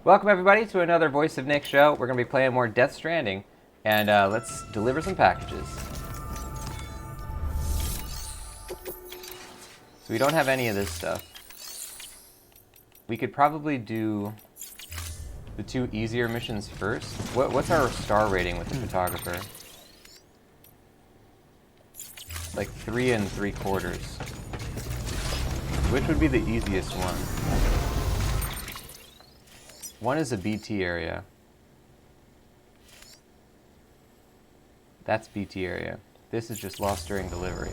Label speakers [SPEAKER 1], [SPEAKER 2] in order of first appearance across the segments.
[SPEAKER 1] Welcome everybody to another Voice of Nick show. We're going to be playing more Death Stranding, and let's deliver some packages. So we don't have any of this stuff. We could probably do the two easier missions first. What's our star rating with the photographer? Like 3 3/4. Which would be the easiest one? One is a BT area. That's BT area. This is just lost during delivery.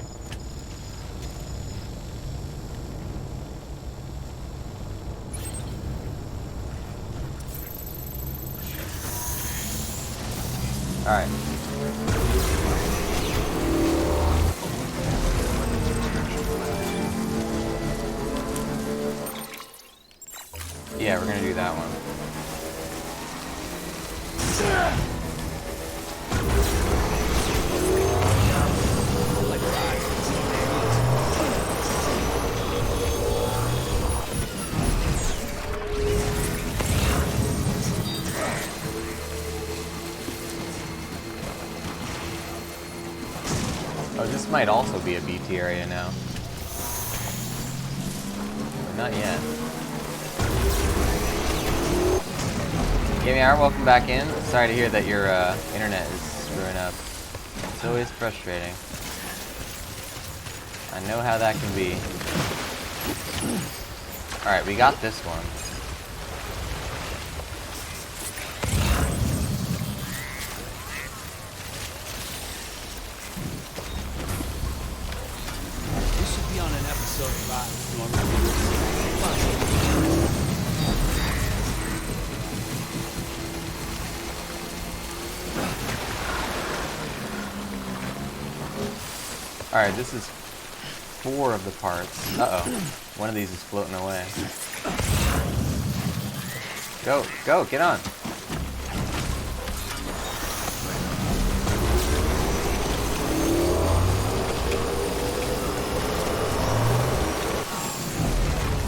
[SPEAKER 1] Alright. Yeah, we're gonna do that one. Oh, this might also be a BT area now. But not yet. Gaming Hour, welcome back in. Sorry to hear that your internet is screwing up. It's always frustrating. I know how that can be. Alright, we got this one.
[SPEAKER 2] This should be on an episode of Live.
[SPEAKER 1] Alright, this is 4 of the parts. Uh-oh. One of these is floating away. Go, go, get on.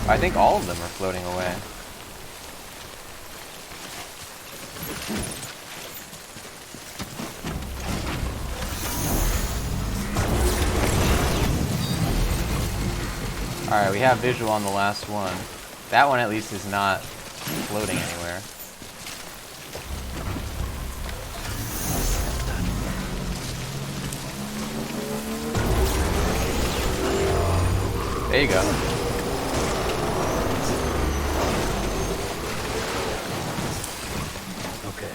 [SPEAKER 1] I think all of them are floating away. Alright, we have visual on the last one. That one at least is not floating anywhere. There you go.
[SPEAKER 2] Okay.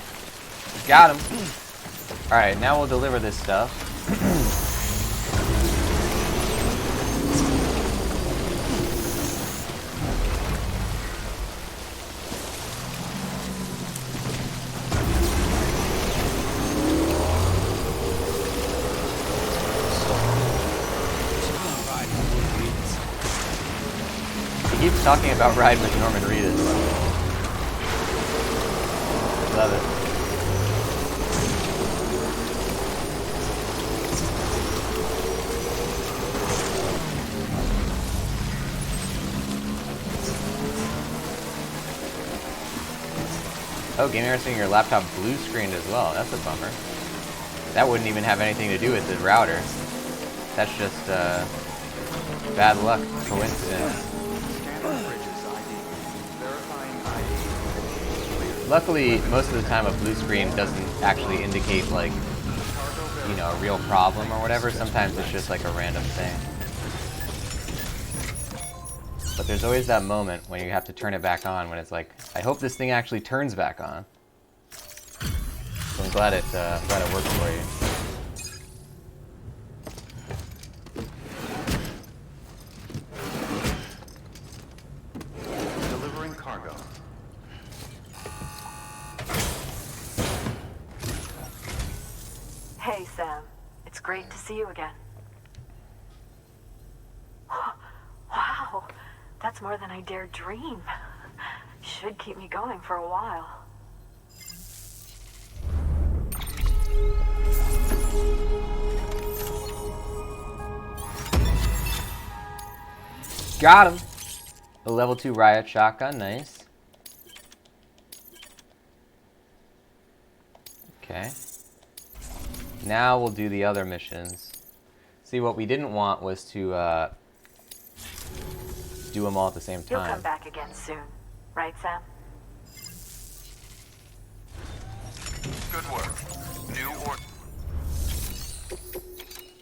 [SPEAKER 1] Got him. Alright, now we'll deliver this stuff. He keeps talking about riding with Norman Reedus. Love it. Oh, Game saying your laptop blue screened as well. That's a bummer. That wouldn't even have anything to do with the router. That's just bad luck, coincidence. Luckily, most of the time a blue screen doesn't actually indicate, like, you know, a real problem or whatever. Sometimes it's just like a random thing. But there's always that moment when you have to turn it back on when it's like, I hope this thing actually turns back on. So I'm glad it worked for you.
[SPEAKER 3] Delivering cargo.
[SPEAKER 4] Hey, Sam. It's great to see you again. Wow, that's more than I dared dream. Should keep me going for a while.
[SPEAKER 1] Got him! A level 2 riot shotgun, nice. Okay. Now we'll do the other missions. See, what we didn't want was to do them all at the same
[SPEAKER 4] You'll
[SPEAKER 1] time.
[SPEAKER 4] come back again soon, right, Sam?
[SPEAKER 3] Good work. New order.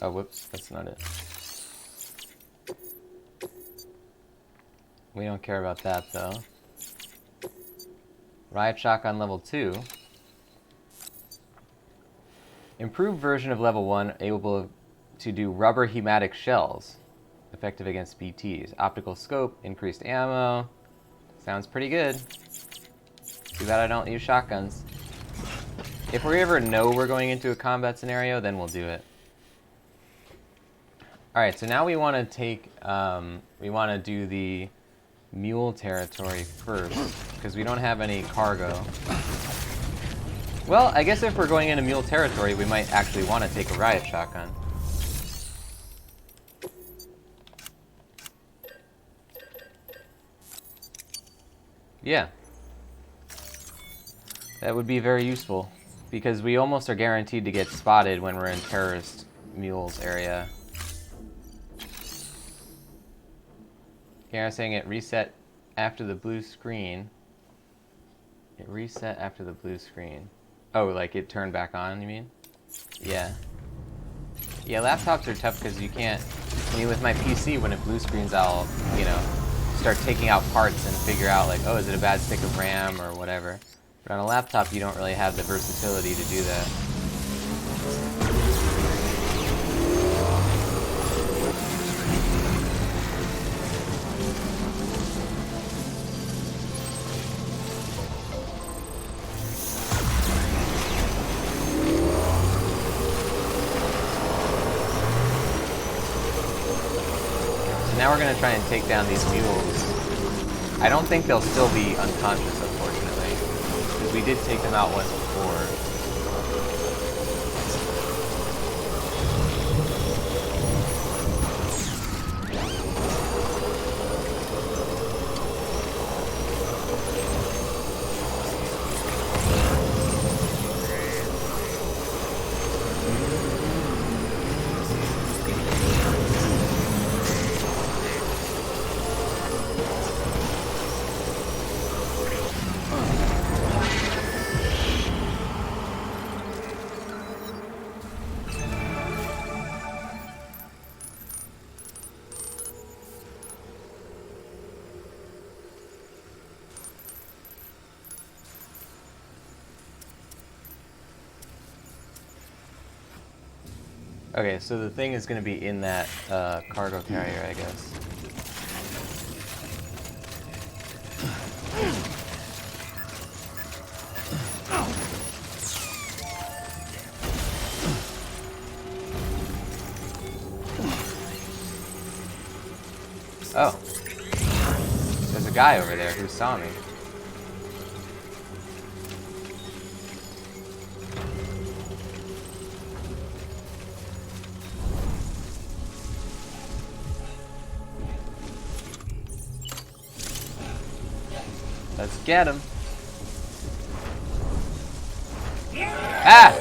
[SPEAKER 1] Oh, whoops, that's not it. We don't care about that, though. Riot Shotgun level 2. Improved version of level 1, able to do rubber hematic shells. Effective against BTs. Optical scope, increased ammo. Sounds pretty good. Too bad I don't use shotguns. If we ever know we're going into a combat scenario, then we'll do it. Alright, so now we want to take, we want to do the mule territory first, because we don't have any cargo. Well, I guess if we're going into mule territory, we might actually want to take a riot shotgun. Yeah. That would be very useful, because we almost are guaranteed to get spotted when we're in terrorist mules area. Okay, I was saying it reset after the blue screen. It reset after the blue screen. Oh, like it turned back on, you mean? Yeah. Yeah, laptops are tough because you can't... I mean, with my PC, when it blue screens, I'll, you know, start taking out parts and figure out, like, oh, is it a bad stick of RAM or whatever. But on a laptop, you don't really have the versatility to do that. Now we're going to try and take down these mules. I don't think they'll still be unconscious, unfortunately, because we did take them out once before. Okay, so the thing is going to be in that cargo carrier, I guess. Oh. There's a guy over there who saw me. Let's get him. Ah!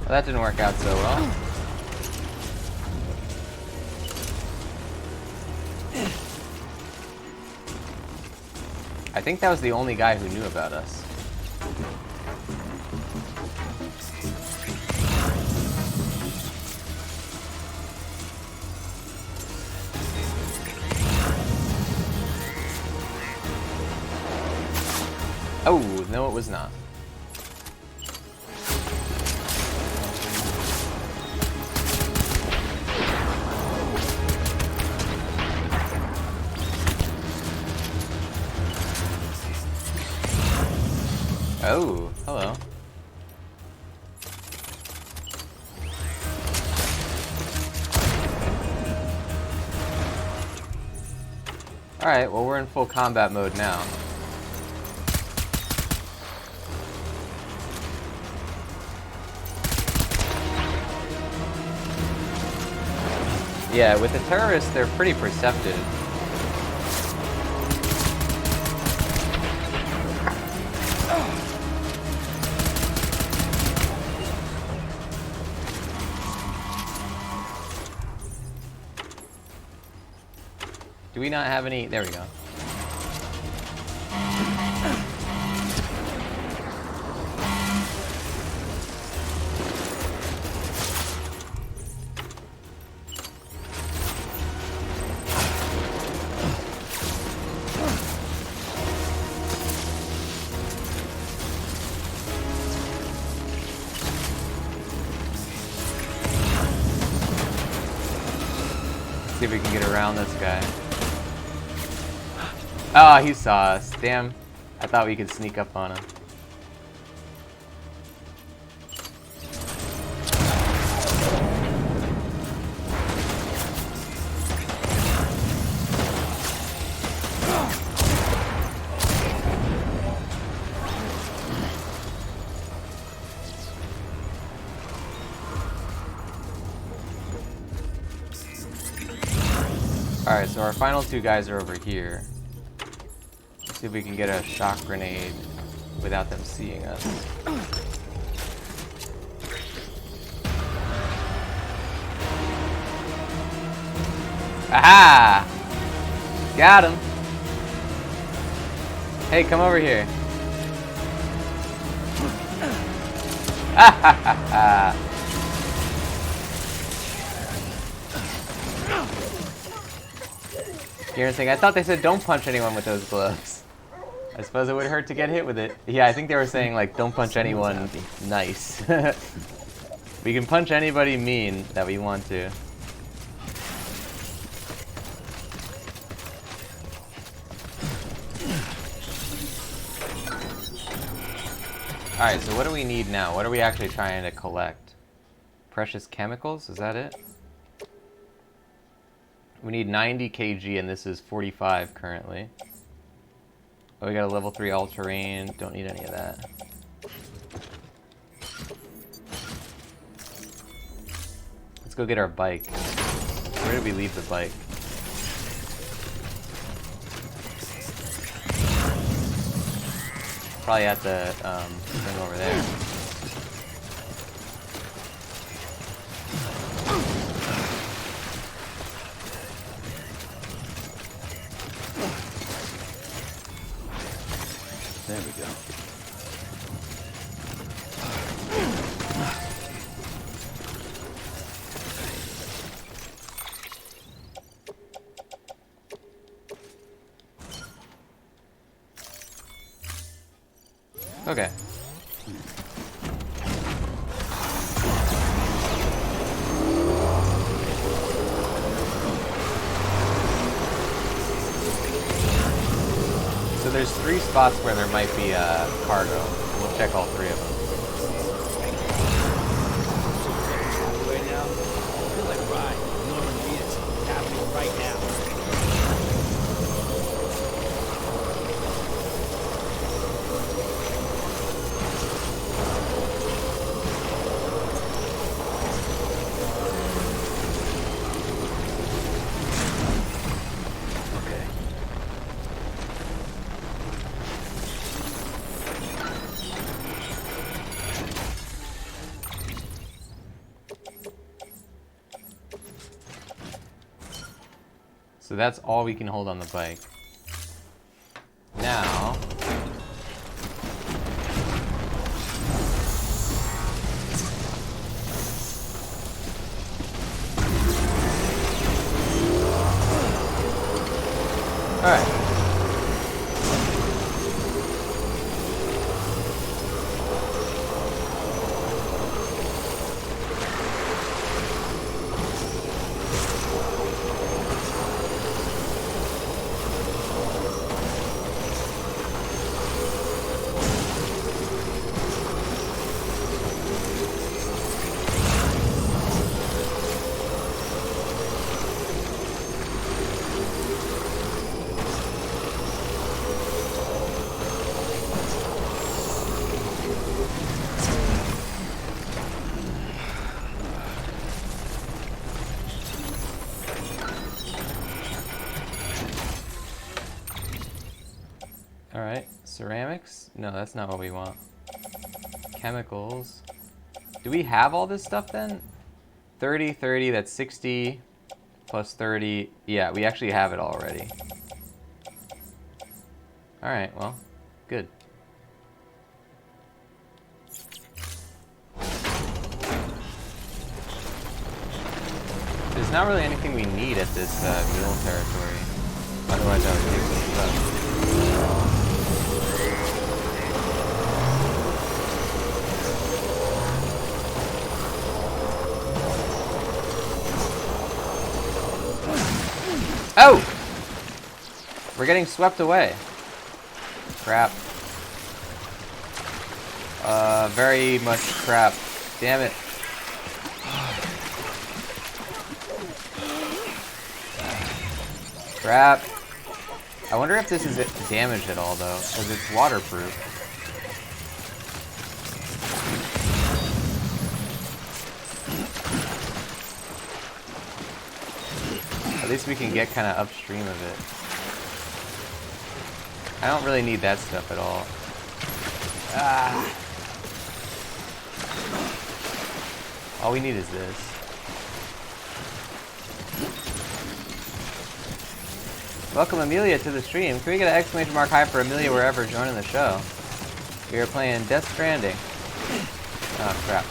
[SPEAKER 1] Well, that didn't work out so well. I think that was the only guy who knew about us. Oh, no it was not. Oh, hello. Alright, well we're in full combat mode now. Yeah, with the terrorists, they're pretty perceptive. Do we not have any? There we go. See if we can get around this guy. Oh, he saw us. Damn. I thought we could sneak up on him. Alright, so our final two guys are over here. Let's see if we can get a shock grenade without them seeing us. Aha! Got him! Hey, come over here. Ah ha ha ha! Kieran's saying, I thought they said don't punch anyone with those gloves. I suppose it would hurt to get hit with it. Yeah, I think they were saying, like, don't punch anyone nice. We can punch anybody mean that we want to. Alright, so what do we need now? What are we actually trying to collect? Precious chemicals? Is that it? We need 90 kg, and this is 45 currently. Oh, we got a level 3 all-terrain. Don't need any of that. Let's go get our bike. Where did we leave the bike? Probably at the thing over there.
[SPEAKER 2] There we go.
[SPEAKER 1] Okay. So there's 3 spots where there might be cargo. We'll check all 3 of them.
[SPEAKER 2] Right now, I feel like Rye. Normandy is happening right now.
[SPEAKER 1] So that's all we can hold on the bike. Now... Alright. Alright, ceramics? No, that's not what we want. Chemicals. Do we have all this stuff then? 30, 30, that's 60 plus 30. Yeah, we actually have it already. Alright, well, good. There's not really anything we need at this mule territory. Otherwise I would take some stuff. Oh! We're getting swept away. Crap. Very much crap. Damn it. Crap. I wonder if this is damaged at all though, because it's waterproof. At least we can get kind of upstream of it. I don't really need that stuff at all. Ah. All we need is this. Welcome Amelia to the stream. Can we get an exclamation mark high for Amelia wherever joining the show? We are playing Death Stranding. Oh crap.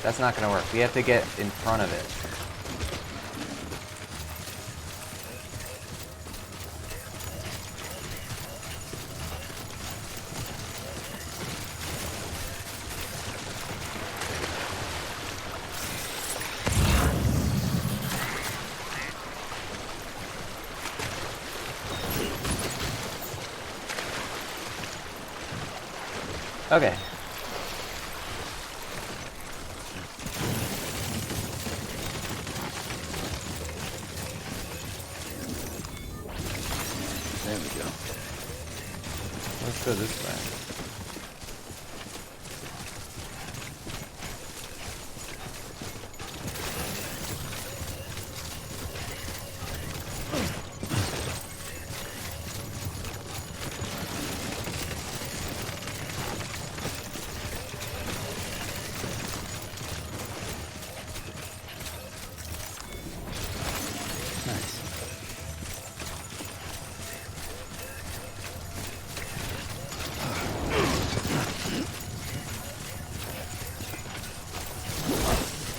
[SPEAKER 1] That's not gonna work. We have to get in front of it. Okay.
[SPEAKER 2] There we go.
[SPEAKER 1] Let's go this way.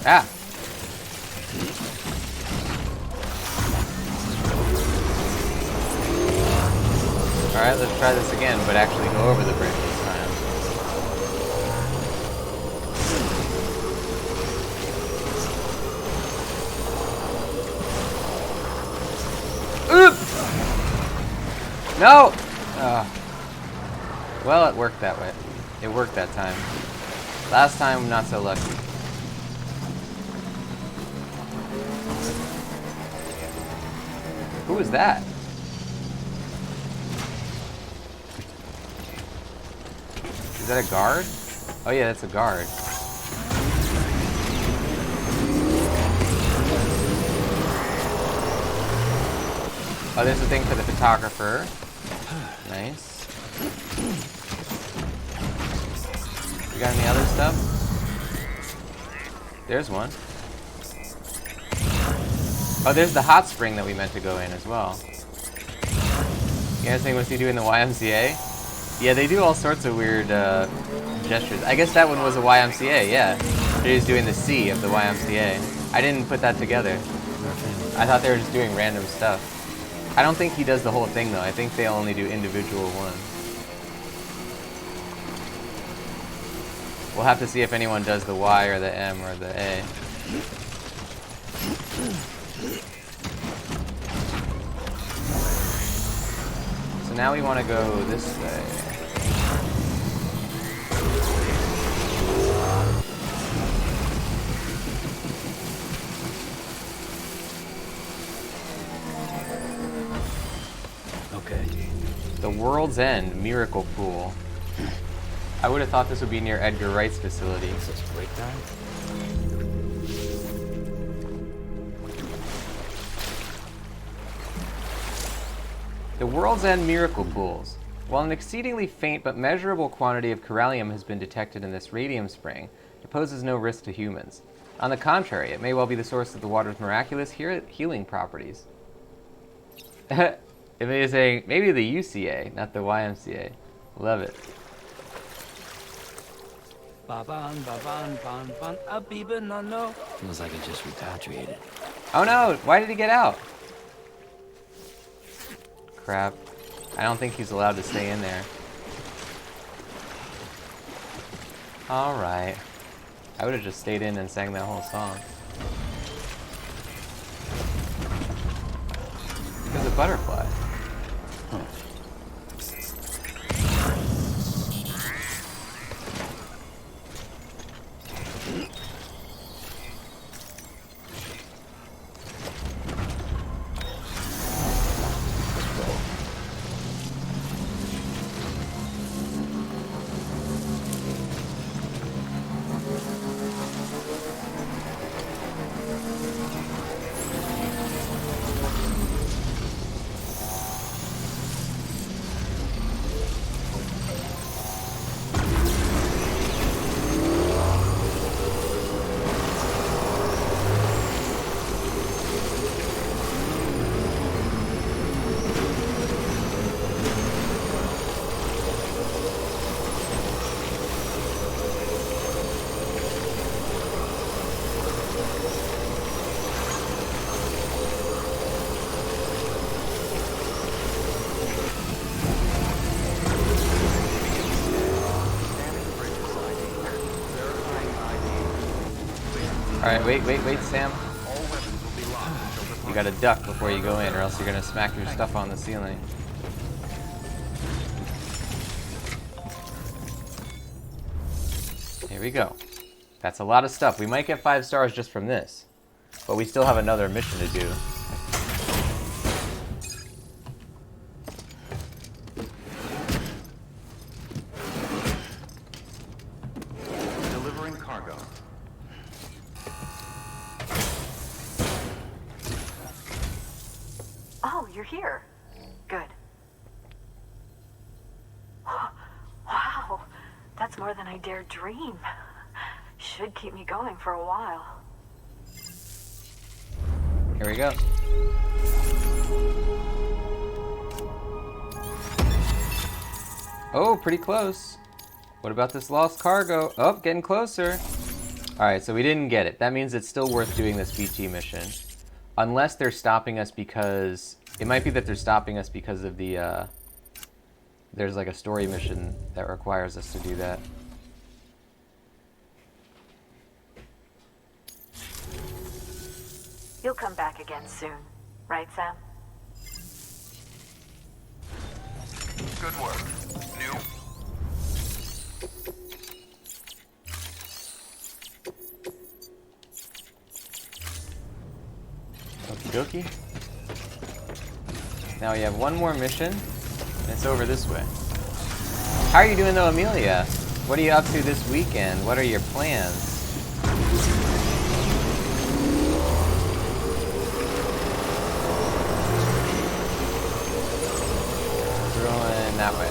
[SPEAKER 1] Ah! Alright, let's try this again, but actually go over the bridge this time. Oop! No! Well, it worked that way. It worked that time. Last time, not so lucky. Who was that? Is that a guard? Oh yeah, that's a guard. Oh, there's a thing for the photographer. Nice. You got any other stuff? There's one. Oh, there's the hot spring that we meant to go in as well. You guys think what's he doing in the YMCA? Yeah, they do all sorts of weird gestures. I guess that one was a YMCA, yeah. They're just doing the C of the YMCA. I didn't put that together. I thought they were just doing random stuff. I don't think he does the whole thing though. I think they only do individual ones. We'll have to see if anyone does the Y or the M or the A. So now we want to go this way.
[SPEAKER 2] Okay.
[SPEAKER 1] The World's End Miracle Pool. I would have thought this would be near Edgar Wright's facility.
[SPEAKER 2] Is this break time?
[SPEAKER 1] The World's End Miracle Pools. While an exceedingly faint but measurable quantity of corallium has been detected in this radium spring, it poses no risk to humans. On the contrary, it may well be the source of the water's miraculous healing properties. Amazing. Maybe the UCA, not the YMCA. Love it.
[SPEAKER 2] Ba-ban, ba-ban, ban, ban, a biba, no, no. Feels like I just repatriated.
[SPEAKER 1] Oh no! Why did he get out? Crap. I don't think he's allowed to stay in there. Alright. I would have just stayed in and sang that whole song. There's a butterfly. Alright, wait, Sam.
[SPEAKER 3] All weapons will be locked until the
[SPEAKER 1] You gotta duck before you go in, or else you're gonna smack your stuff on the ceiling. Here we go. That's a lot of stuff. We might get 5 stars just from this. But we still have another mission to do.
[SPEAKER 3] delivering cargo.
[SPEAKER 4] Oh, you're here. Good. Wow, that's more than I dared dream. Should keep me going for a while.
[SPEAKER 1] Here we go. Oh, pretty close. What about this lost cargo? Oh, getting closer. Alright, so we didn't get it. That means it's still worth doing this BT mission. Unless they're stopping us because... It might be that they're stopping us because of the, there's like a story mission that requires us to do that.
[SPEAKER 4] You'll come back again soon, right, Sam?
[SPEAKER 3] Good work. New.
[SPEAKER 1] Okie dokie. Now we have one more mission, and it's over this way. How are you doing though, Amelia? What are you up to this weekend? What are your plans? Going that way.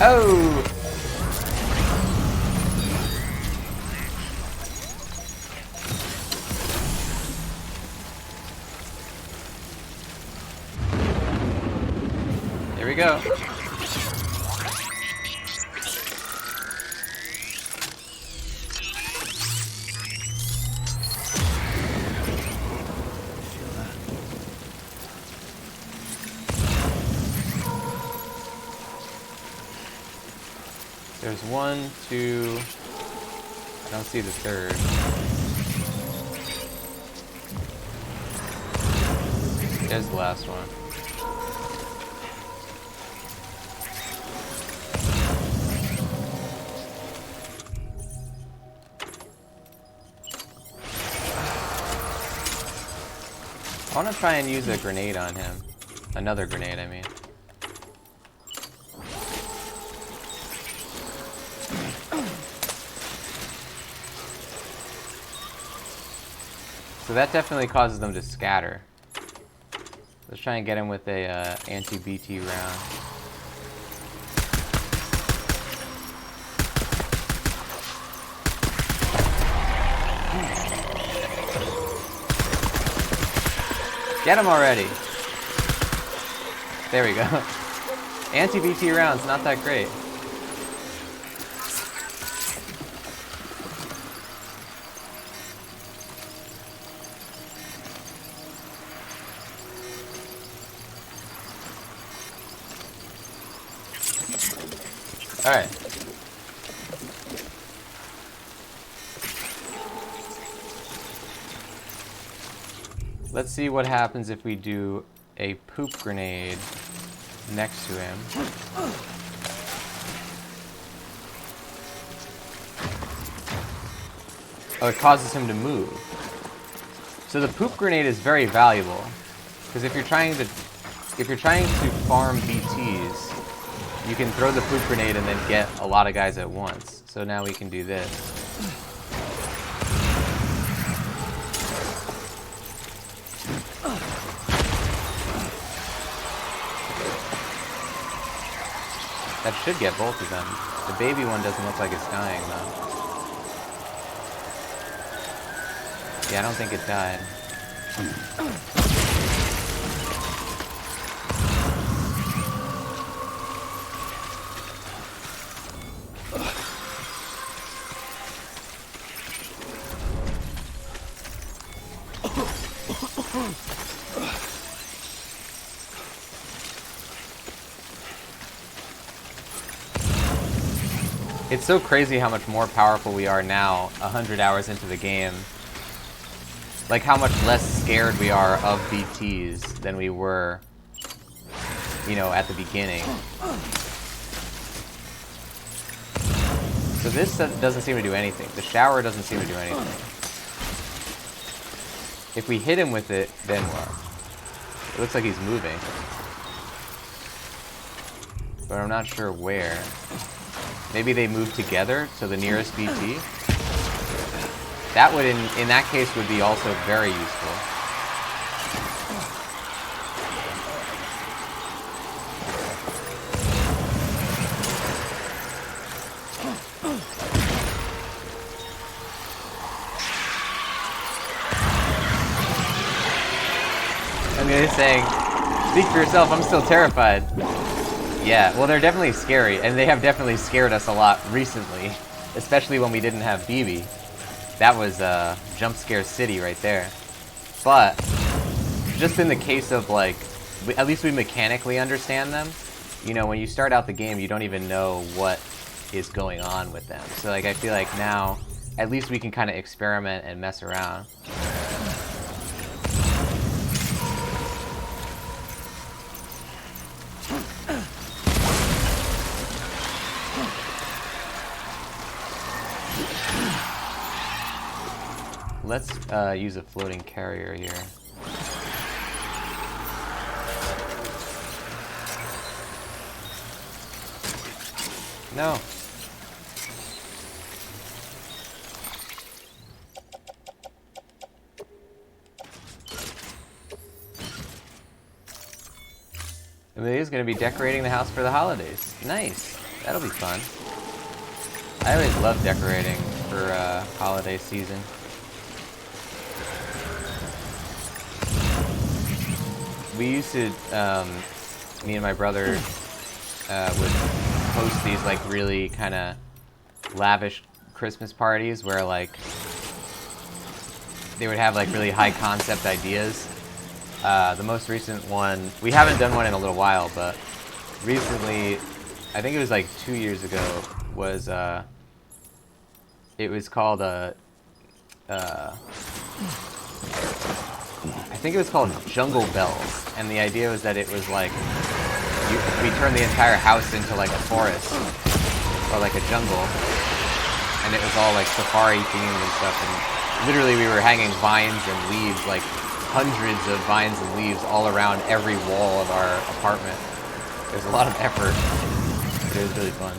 [SPEAKER 1] Oh! Here we go. There's 1, 2. I don't see the third. There's the last one. I want to try and use a grenade on him. Another grenade, I mean. So that definitely causes them to scatter. Let's try and get him with a anti-BT round. Get him already! There we go. Anti-BT rounds, not that great. Alright. Let's see what happens if we do a poop grenade next to him. Oh, it causes him to move. So the poop grenade is very valuable, because if you're trying to farm BTs, you can throw the poop grenade and then get a lot of guys at once. So now we can do this. That should get both of them. The baby one doesn't look like it's dying, though. Yeah, I don't think it died. It's so crazy how much more powerful we are now, 100 hours into the game. Like how much less scared we are of BTs than we were, you know, at the beginning. So this doesn't seem to do anything. The shower doesn't seem to do anything. If we hit him with it, then what? It looks like he's moving. But I'm not sure where. Maybe they move together to the nearest BT? That would, in that case, would be also very useful. I'm gonna saying, speak for yourself, I'm still terrified. Yeah, well, they're definitely scary, and they have definitely scared us a lot recently, especially when we didn't have BB. That was jump scare city right there. But just in the case of like, at least we mechanically understand them. You know, when you start out the game, you don't even know what is going on with them. So like, I feel like now, at least we can kind of experiment and mess around. Let's use a floating carrier here. No. Amelia's gonna be decorating the house for the holidays. Nice. That'll be fun. I always love decorating for holiday season. We used to, me and my brother would host these like really kind of lavish Christmas parties where like they would have like really high concept ideas. The most recent one, we haven't done one in a little while, but recently, I think it was like 2 years ago, was it was called I think it was called Jungle Bells, and the idea was that it was like, we turned the entire house into like a forest, or like a jungle, and it was all like safari themed and stuff, and literally we were hanging vines and leaves like hundreds of vines and leaves all around every wall of our apartment. There's a lot of effort, but it was really fun.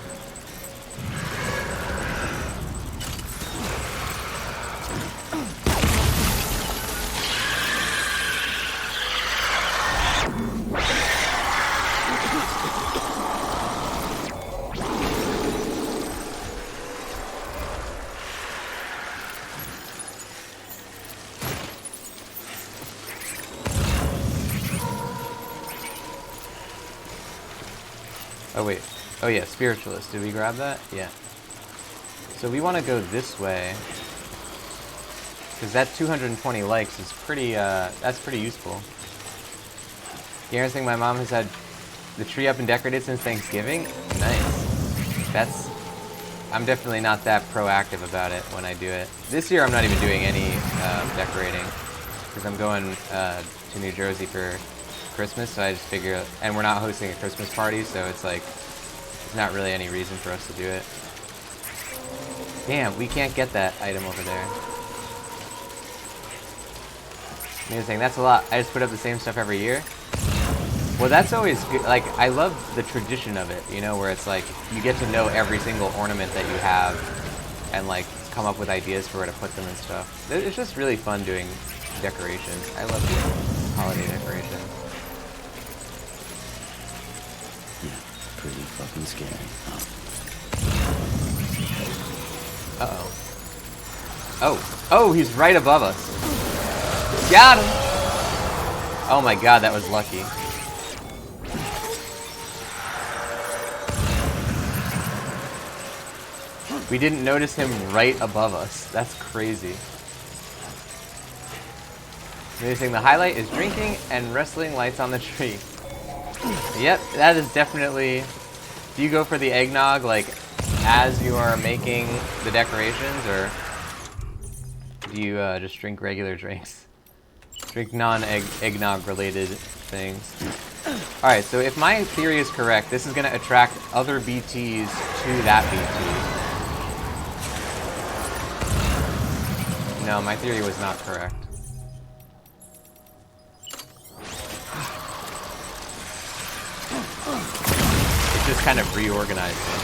[SPEAKER 1] Oh wait. Oh yeah, spiritualist. Did we grab that? Yeah. So we want to go this way. Because that 220 likes is pretty, that's pretty useful. Garen's saying my mom has had the tree up and decorated since Thanksgiving? Nice. I'm definitely not that proactive about it when I do it. This year I'm not even doing any decorating. Because I'm going to New Jersey for Christmas, so I just figure, and we're not hosting a Christmas party, so it's like, there's not really any reason for us to do it. Damn, we can't get that item over there. Amazing, that's a lot. I just put up the same stuff every year. Well, that's always good. Like, I love the tradition of it, you know, where it's like, you get to know every single ornament that you have, and like, come up with ideas for where to put them and stuff. It's just really fun doing decorations. I love doing holiday decorations.
[SPEAKER 2] Pretty fucking scary.
[SPEAKER 1] Uh-oh. Oh. Oh, he's right above us. Got him! Oh my god, that was lucky. We didn't notice him right above us. That's crazy. Amazing. The highlight is drinking and wrestling lights on the tree. Yep, that is definitely... Do you go for the eggnog, like, as you are making the decorations, or do you just drink regular drinks? Drink non-eggnog related things. Alright, so if my theory is correct, this is going to attract other BTs to that BT. No, my theory was not correct. Just kind of reorganized things.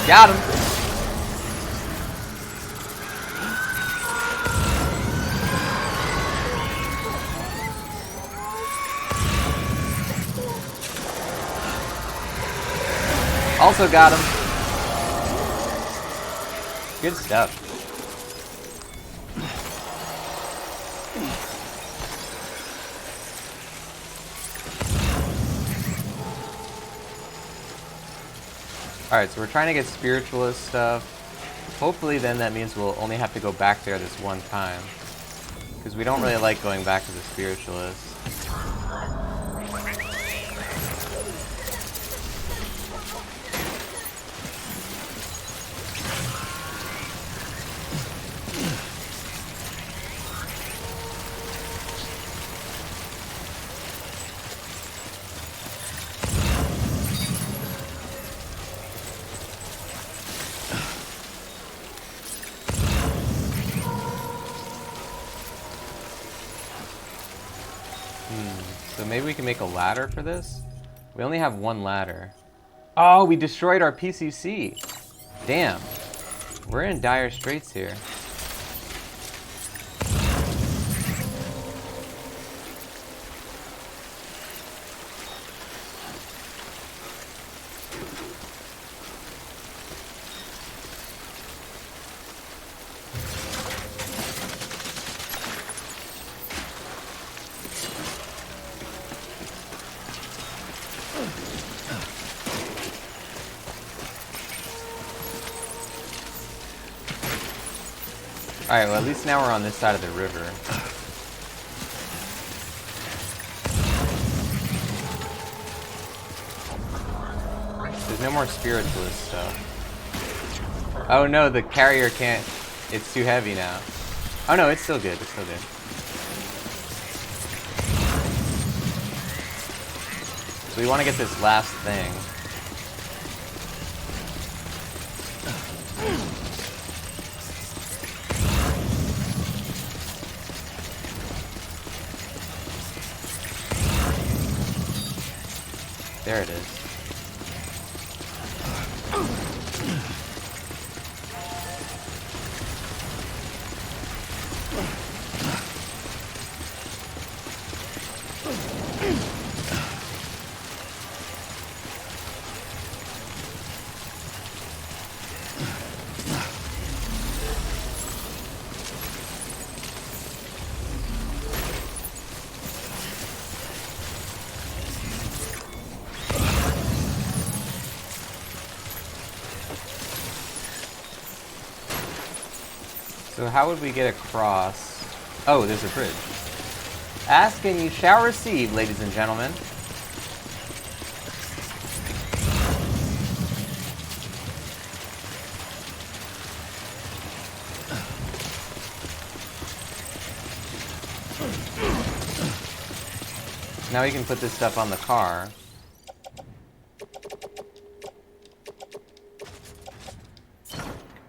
[SPEAKER 1] Got him! Also got him. Good stuff. Alright, so we're trying to get spiritualist stuff. Hopefully then that means we'll only have to go back there this one time. Because we don't really like going back to the spiritualist. So maybe we can make a ladder for this? We only have one ladder. Oh, we destroyed our PCC. Damn. We're in dire straits here. Alright, well at least now we're on this side of the river. There's no more spiritualist stuff. Oh no, the carrier can't... It's too heavy now. Oh no, it's still good, it's still good. So we want to get this last thing. There it is. So how would we get across? Oh, there's a bridge. Ask and you shall receive, ladies and gentlemen. Now we can put this stuff on the car.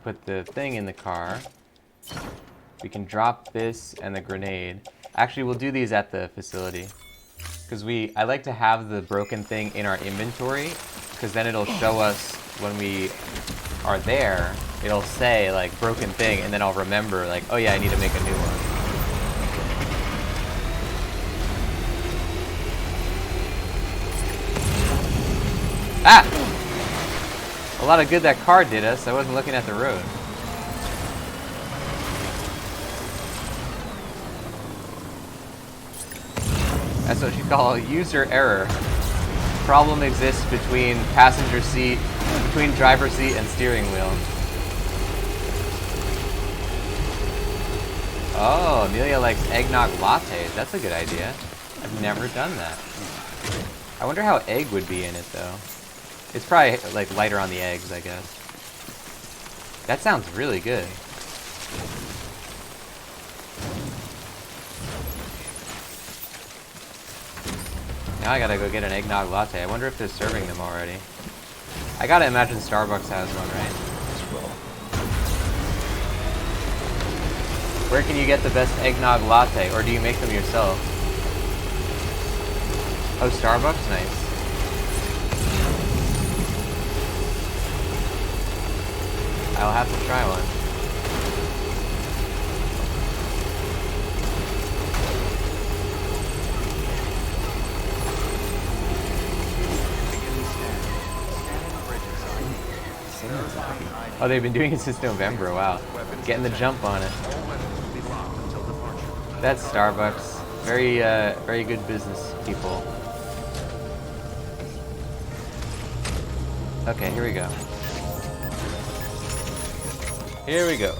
[SPEAKER 1] Put the thing in the car. We can drop this and the grenade. Actually, we'll do these at the facility. Because I like to have the broken thing in our inventory, because then it'll show us when we are there, it'll say, like, broken thing, and then I'll remember, like, oh yeah, I need to make a new one. Ah! A lot of good that car did us. I wasn't looking at the road. That's what you call user error. Problem exists between passenger seat, between driver's seat and steering wheel. Oh, Amelia likes eggnog lattes. That's a good idea. I've never done that. I wonder how egg would be in it though. It's probably like lighter on the eggs, I guess. That sounds really good. Now I gotta go get an eggnog latte. I wonder if they're serving them already. I gotta imagine Starbucks has one, right? Where can you get the best eggnog latte? Or do you make them yourself? Oh, Starbucks? Nice. I'll have to try one. Oh, they've been doing it since November. Wow. Getting the jump on it. That's Starbucks. Very, very good business people. Okay, here we go. Here we go.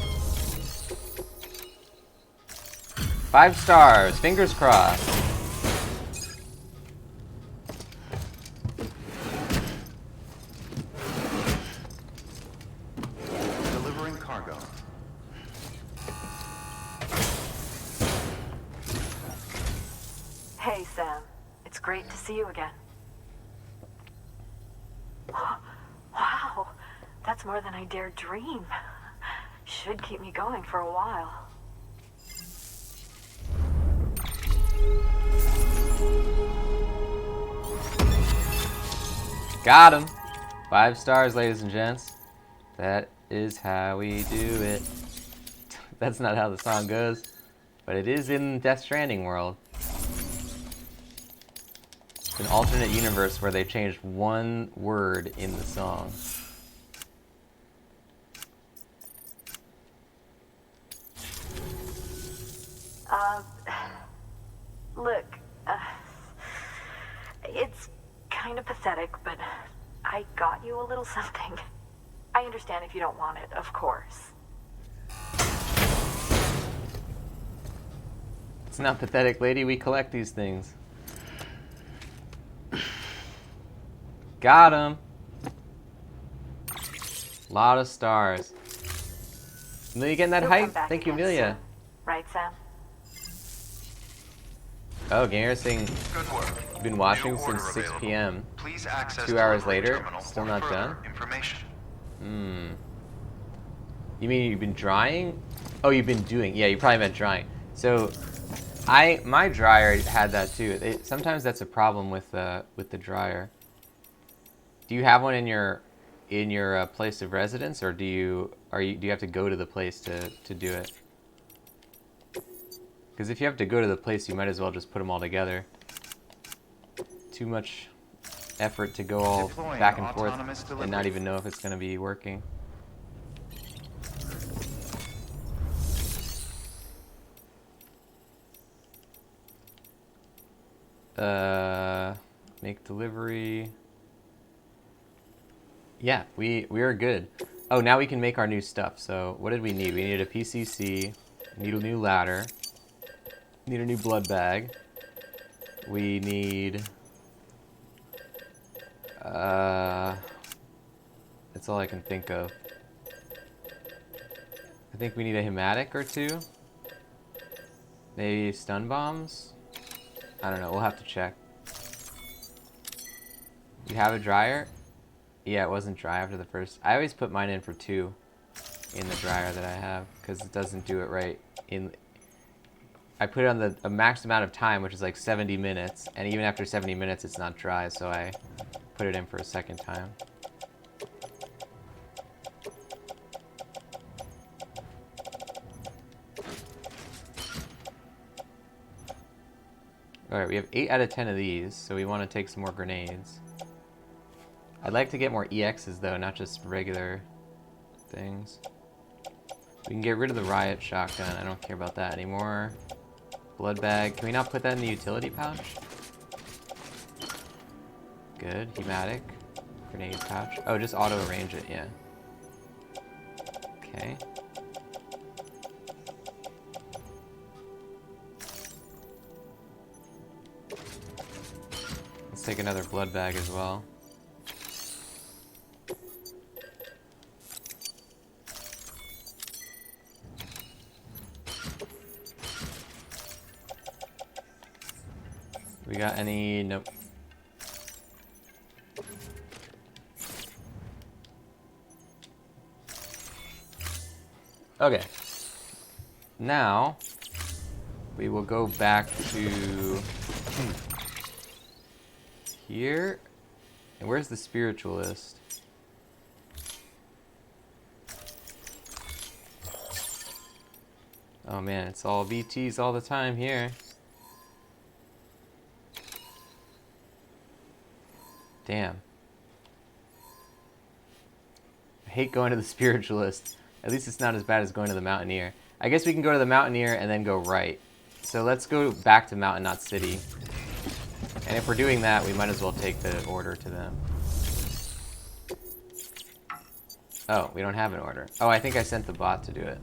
[SPEAKER 1] 5 stars. Fingers crossed.
[SPEAKER 3] Delivering cargo.
[SPEAKER 4] Hey, Sam. It's great to see you again. Wow, that's more than I dared dream. Should keep me going for a while.
[SPEAKER 1] Got him. 5 stars, ladies and gents. That is how we do it. That's not how the song goes, but it is in Death Stranding world. It's an alternate universe where they changed one word in the song.
[SPEAKER 4] Look, it's kind of pathetic, but I got you a little something. I understand if you don't want it, of course.
[SPEAKER 1] It's not pathetic, lady. We collect these things. Got him. Lot of stars. Amelia getting that
[SPEAKER 4] You'll
[SPEAKER 1] hype?
[SPEAKER 4] come back
[SPEAKER 1] Thank you,
[SPEAKER 4] again
[SPEAKER 1] Amelia.
[SPEAKER 4] soon. Right, Sam?
[SPEAKER 1] Oh, Gamer's saying
[SPEAKER 3] Good work.
[SPEAKER 1] you've been watching
[SPEAKER 3] New order
[SPEAKER 1] since 6
[SPEAKER 3] available.
[SPEAKER 1] p.m.
[SPEAKER 3] Please access
[SPEAKER 1] 2 hours
[SPEAKER 3] delivery
[SPEAKER 1] later,
[SPEAKER 3] terminal
[SPEAKER 1] still
[SPEAKER 3] for
[SPEAKER 1] not
[SPEAKER 3] further
[SPEAKER 1] done?
[SPEAKER 3] information.
[SPEAKER 1] Hmm. You mean you've been drying? Oh, you've been doing. Yeah, you probably meant drying. So, my dryer had that too. Sometimes that's a problem with the dryer. Do you have one in your place of residence, or do you have to go to the place to do it? Because if you have to go to the place, you might as well just put them all together. Too much effort to go all
[SPEAKER 3] Deploying
[SPEAKER 1] back and forth
[SPEAKER 3] autonomous
[SPEAKER 1] and not
[SPEAKER 3] delivery.
[SPEAKER 1] even know if it's going to be working. Make delivery. Yeah, we are good. Oh, now we can make our new stuff. So what did we need? We needed a PCC, need a new ladder, need a new blood bag. We need, that's all I can think of. I think we need a hematic or two. Maybe stun bombs? I don't know, we'll have to check. You have a dryer? Yeah, it wasn't dry after the first. I always put mine in for 2 in the dryer that I have, because it doesn't do it right. I put it on a max amount of time, which is like 70 minutes, and even after 70 minutes it's not dry, so I put it in for a second time. Alright, we have 8 out of 10 of these, so we want to take some more grenades. I'd like to get more EXs though, not just regular things. We can get rid of the riot shotgun, I don't care about that anymore. Blood bag, can we not put that in the utility pouch? Good, hematic. Grenade pouch. Oh, just auto arrange it, yeah. Okay. Let's take another blood bag as well. We got any? Nope. Okay. Now, we will go back to here. And where's the spiritualist? Oh man, it's all VTs all the time here. Damn. I hate going to the spiritualist. At least it's not as bad as going to the mountaineer. I guess we can go to the mountaineer and then go right. So let's go back to mountain, not city. And if we're doing that, we might as well take the order to them. Oh, we don't have an order. Oh, I think I sent the bot to do it.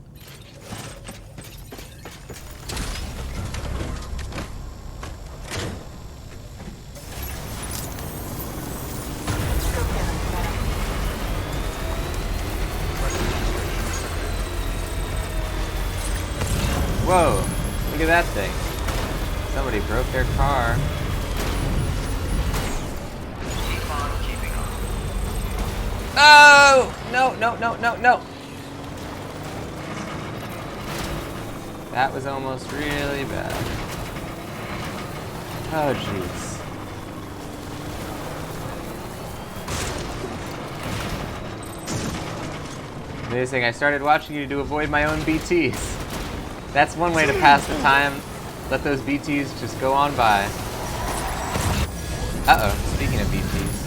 [SPEAKER 1] Whoa, look at that thing. Somebody broke their car.
[SPEAKER 3] Keep on keeping on.
[SPEAKER 1] Oh! No, no, no, no, no! That was almost really bad. Oh, jeez. Amazing, I started watching you to avoid my own BTs. That's one way to pass the time. Let those BTs just go on by. Uh-oh, speaking of BTs.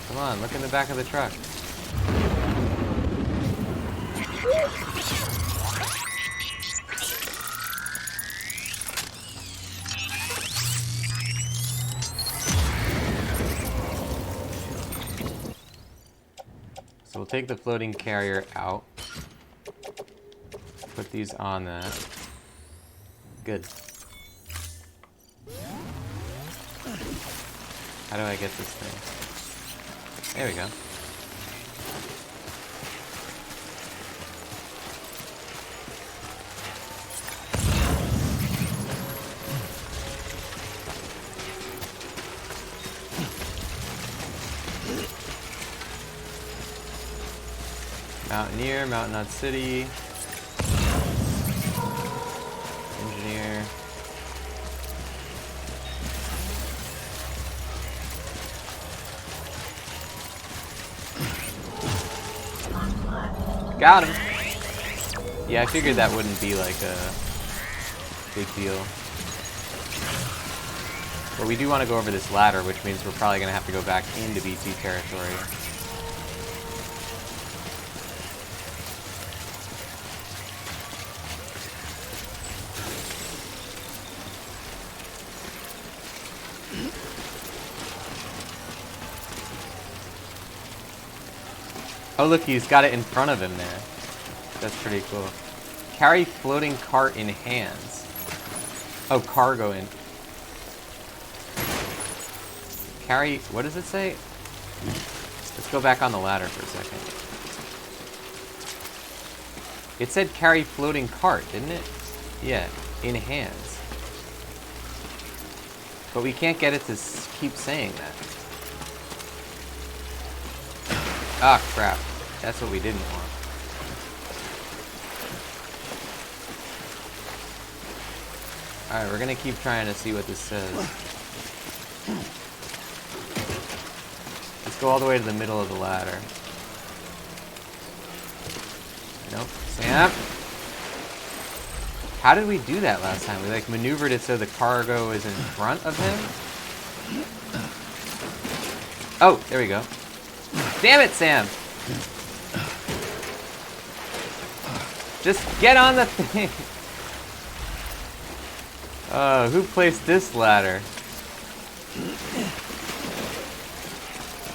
[SPEAKER 1] Come on, look in the back of the truck. So we'll take the floating carrier out. Put these on that. Good. How do I get this thing? There we go. Mountaineer, Mountain Knot City. Engineer. Got him! Yeah, I figured that wouldn't be like a big deal. But we do want to go over this ladder, which means we're probably going to have to go back into BT territory. Oh look, he's got it in front of him there. That's pretty cool. Carry floating cart in hands. Oh, cargo in... Carry... What does it say? Let's go back on the ladder for a second. It said carry floating cart, didn't it? Yeah, in hands. But we can't get it to keep saying that. Ah, crap. That's what we didn't want. Alright, we're gonna keep trying to see what this says. Let's go all the way to the middle of the ladder. Nope. Snap. How did we do that last time? We like maneuvered it so the cargo is in front of him? Oh, there we go. Damn it, Sam! Just get on the thing! Who placed this ladder?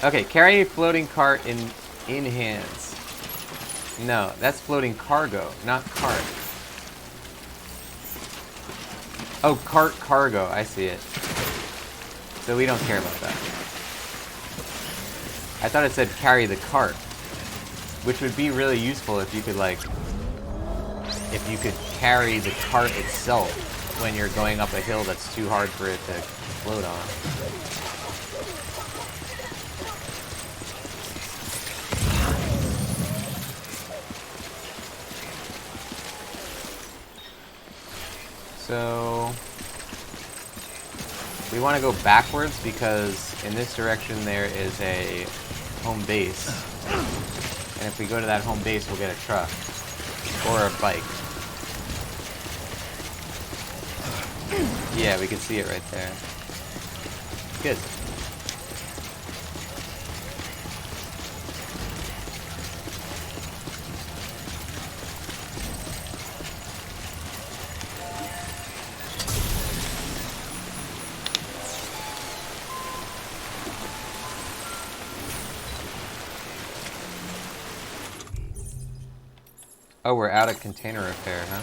[SPEAKER 1] Okay, carry a floating cart in hands. No, that's floating cargo, not cart. Oh, cart cargo, I see it. So we don't care about that. I thought it said carry the cart, which would be really useful if you could like, if you could carry the cart itself when you're going up a hill that's too hard for it to float on. So we want to go backwards because in this direction there is a home base, and if we go to that home base we'll get a truck or a bike. Yeah, we can see it right there. Good. Oh, we're out of container repair, huh?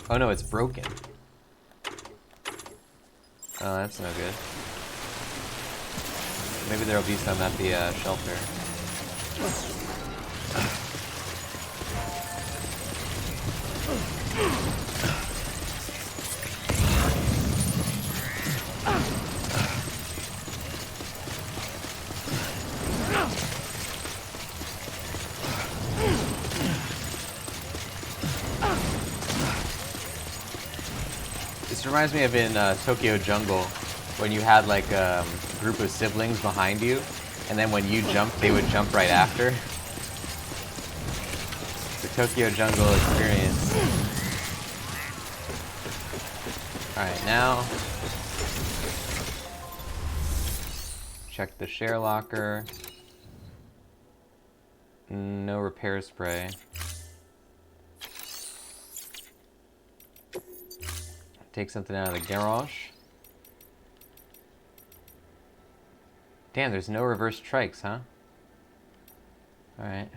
[SPEAKER 1] Oh no, it's broken. Oh, that's no good. Maybe there'll be some at the shelter. This reminds me of in Tokyo Jungle, when you had like a group of siblings behind you, and then when you jumped, they would jump right after. The Tokyo Jungle experience. Alright, now check the share locker. No repair spray. Take something out of the garage. Damn, there's no reverse trikes, huh? Alright.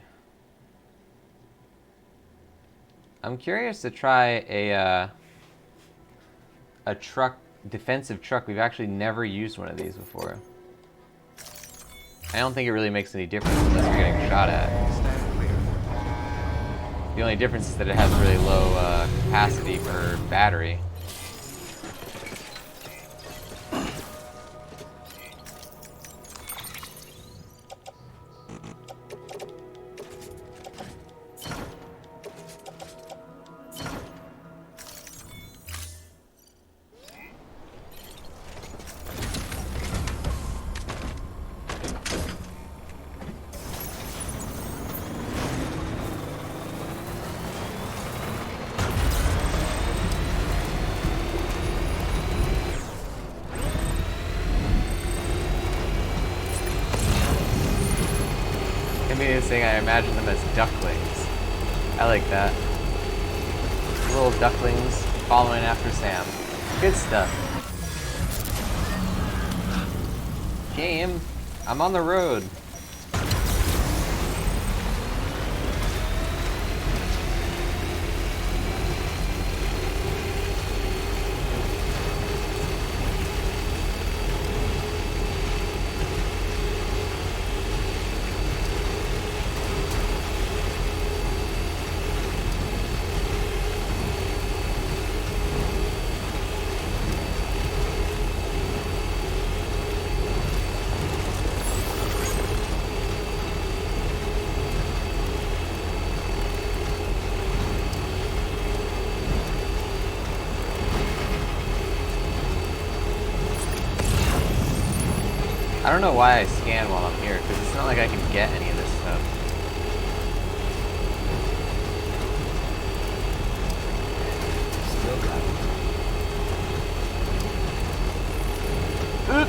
[SPEAKER 1] I'm curious to try a truck, defensive truck. We've actually never used one of these before. I don't think it really makes any difference unless you're getting shot at.
[SPEAKER 3] Stand clear.
[SPEAKER 1] The only difference is that it has really low capacity for battery. Thing, I imagine them as ducklings. I like that. Little ducklings following after Sam. Good stuff. Game, I'm on the road. I don't know why I scan while I'm here, because it's not like I can get any of this stuff.
[SPEAKER 2] Still got it.